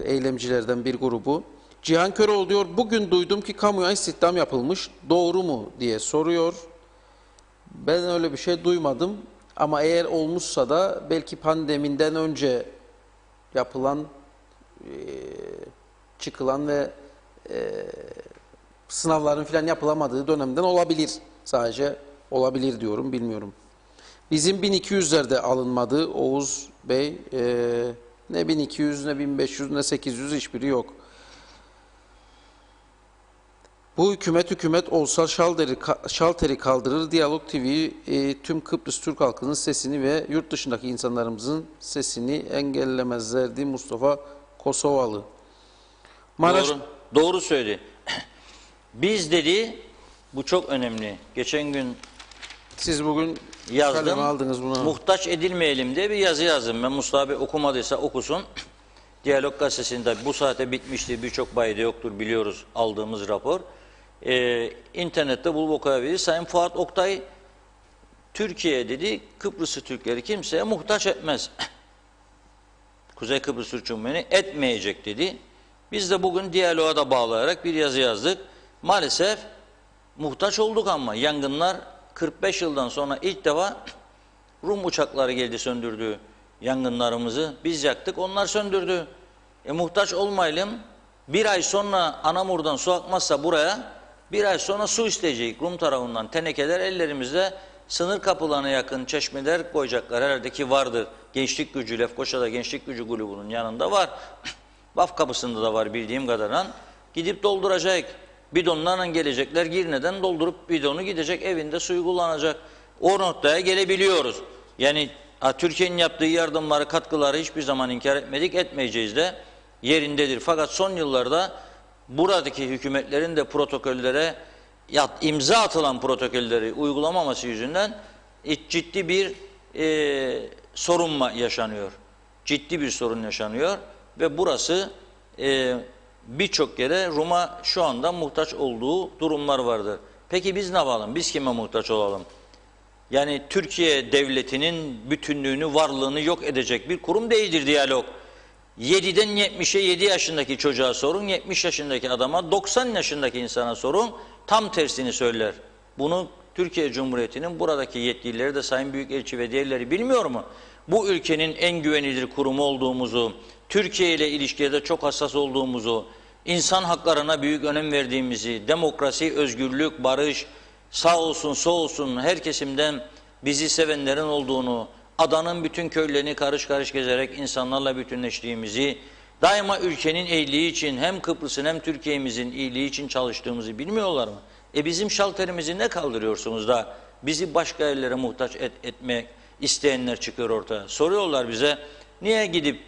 eylemcilerden bir grubu. Cihan Köroğlu diyor, bugün duydum ki kamuya istihdam yapılmış, doğru mu diye soruyor. Ben öyle bir şey duymadım ama eğer olmuşsa da belki pandemiden önce yapılan, çıkılan ve sınavların filan yapılamadığı dönemden olabilir. Sadece olabilir diyorum, bilmiyorum. Bizim 1200'lerde alınmadı Oğuz Bey. Ne 1200, ne 1500, ne 800 hiçbiri yok. Bu hükümet olsa şalteri kaldırır. Diyalog TV tüm Kıbrıs Türk halkının sesini ve yurt dışındaki insanlarımızın sesini engellemezlerdi. Mustafa Kosovalı. Doğru söyledi. Biz dedi, bu çok önemli. Geçen gün Siz bugün yazdım. kaleme aldınız buna. Muhtaç edilmeyelim diye bir yazı yazdım. Ben Mustafa Bey okumadıysa okusun. Diyalog gazetesinde bu saate bitmişti. Birçok bayide yoktur biliyoruz aldığımız rapor. İnternette bulup okuyabiliriz. Sayın Fuat Oktay Türkiye dedi Kıbrıslı Türkleri kimseye muhtaç etmez. Kuzey Kıbrıs Türk Cumhuriyeti etmeyecek dedi. Biz de bugün diyaloğa da bağlayarak bir yazı yazdık. Maalesef muhtaç olduk ama yangınlar 45 yıldan sonra ilk defa Rum uçakları geldi söndürdü yangınlarımızı. Biz yaktık, onlar söndürdü. Muhtaç olmayalım. Bir ay sonra Anamur'dan su akmazsa buraya, bir ay sonra su isteyecek Rum tarafından. Tenekeler ellerimizde, sınır kapılarına yakın çeşmeler koyacaklar. Herhalde ki vardır. Gençlik Gücü, Lefkoşa'da Gençlik Gücü grubunun yanında var. Vaf kapısında da var bildiğim kadarıyla. Gidip dolduracak. Bidonlarla gelecekler. Girne'den doldurup bidonu gidecek. Evinde suyu kullanacak. O noktaya gelebiliyoruz. Yani Türkiye'nin yaptığı yardımları, katkıları hiçbir zaman inkar etmedik, etmeyeceğiz de yerindedir. Fakat son yıllarda buradaki hükümetlerin de protokollere, imza atılan protokolleri uygulamaması yüzünden ciddi bir sorun yaşanıyor. Ciddi bir sorun yaşanıyor ve burası birçok yere Rum'a şu anda muhtaç olduğu durumlar vardır. Peki biz ne yapalım? Biz kime muhtaç olalım? Yani Türkiye devletinin bütünlüğünü, varlığını yok edecek bir kurum değildir diyalog. 7'den 70'e 7 yaşındaki çocuğa sorun, 70 yaşındaki adama, 90 yaşındaki insana sorun, tam tersini söyler. Bunu Türkiye Cumhuriyeti'nin buradaki yetkilileri de Sayın Büyükelçi ve diğerleri bilmiyor mu? Bu ülkenin en güvenilir kurumu olduğumuzu, Türkiye ile ilişkilerde çok hassas olduğumuzu, insan haklarına büyük önem verdiğimizi, demokrasi, özgürlük, barış, sağ olsun, sol olsun her kesimden bizi sevenlerin olduğunu, adanın bütün köylerini karış karış gezerek insanlarla bütünleştiğimizi, daima ülkenin iyiliği için hem Kıbrıs'ın hem Türkiye'mizin iyiliği için çalıştığımızı bilmiyorlar mı? Bizim şalterimizi ne kaldırıyorsunuz da bizi başka yerlere muhtaç etmek isteyenler çıkıyor ortaya. Soruyorlar bize, niye gidip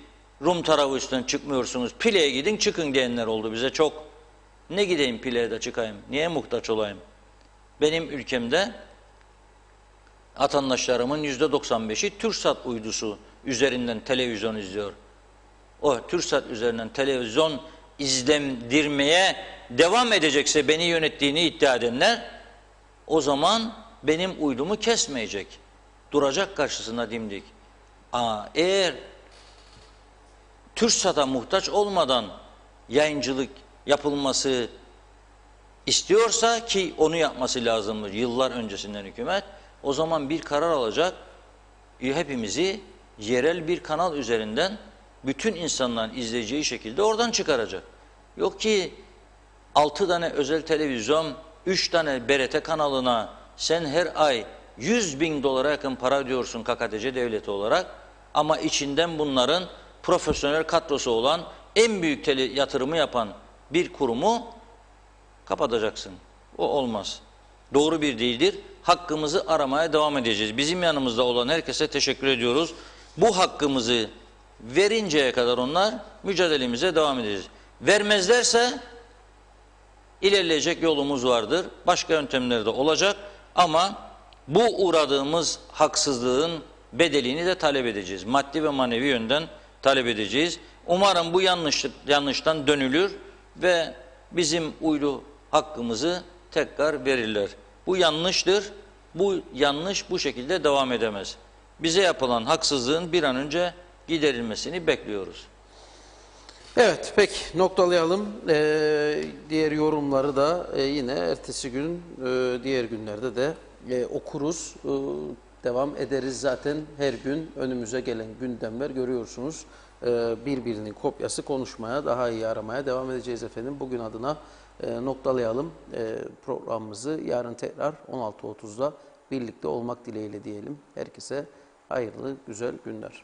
Rum tarafı üstünden çıkmıyorsunuz, Pile'ye gidin çıkın diyenler oldu bize çok. Ne gideyim Pile'ye de çıkayım, niye muhtaç olayım? Benim ülkemde vatandaşlarımın %95'i TürkSat uydusu üzerinden televizyon izliyor. O TürkSat üzerinden televizyon izlendirmeye devam edecekse beni yönettiğini iddia edenler, o zaman benim uydumu kesmeyecek. Duracak karşısında dimdik. Eğer TürkSat'a muhtaç olmadan yayıncılık yapılması istiyorsa, ki onu yapması lazımdır yıllar öncesinden hükümet, o zaman bir karar alacak, hepimizi yerel bir kanal üzerinden bütün insanların izleyeceği şekilde oradan çıkaracak. Yok ki 6 tane özel televizyon, 3 tane BRT kanalına sen her ay 100.000 dolara yakın para ödüyorsun KKTC devleti olarak, ama içinden bunların profesyonel kadrosu olan en büyük yatırımı yapan bir kurumu kapatacaksın. O olmaz. Doğru bir değildir. Hakkımızı aramaya devam edeceğiz. Bizim yanımızda olan herkese teşekkür ediyoruz. Bu hakkımızı verinceye kadar onlar mücadelemize devam edeceğiz. Vermezlerse ilerleyecek yolumuz vardır. Başka yöntemler de olacak ama bu uğradığımız haksızlığın bedelini de talep edeceğiz. Maddi ve manevi yönden talep edeceğiz. Umarım bu yanlıştan dönülür ve bizim uydu hakkımızı tekrar verirler. Bu yanlıştır. Bu yanlış bu şekilde devam edemez. Bize yapılan haksızlığın bir an önce giderilmesini bekliyoruz. Evet, peki noktalayalım. Diğer yorumları da yine ertesi gün, diğer günlerde de okuruz. Devam ederiz zaten, her gün önümüze gelen gündemler görüyorsunuz. Birbirinin kopyası, konuşmaya, daha iyi aramaya devam edeceğiz efendim. Bugün adına noktalayalım programımızı. Yarın tekrar 16.30'da birlikte olmak dileğiyle diyelim. Herkese hayırlı, güzel günler.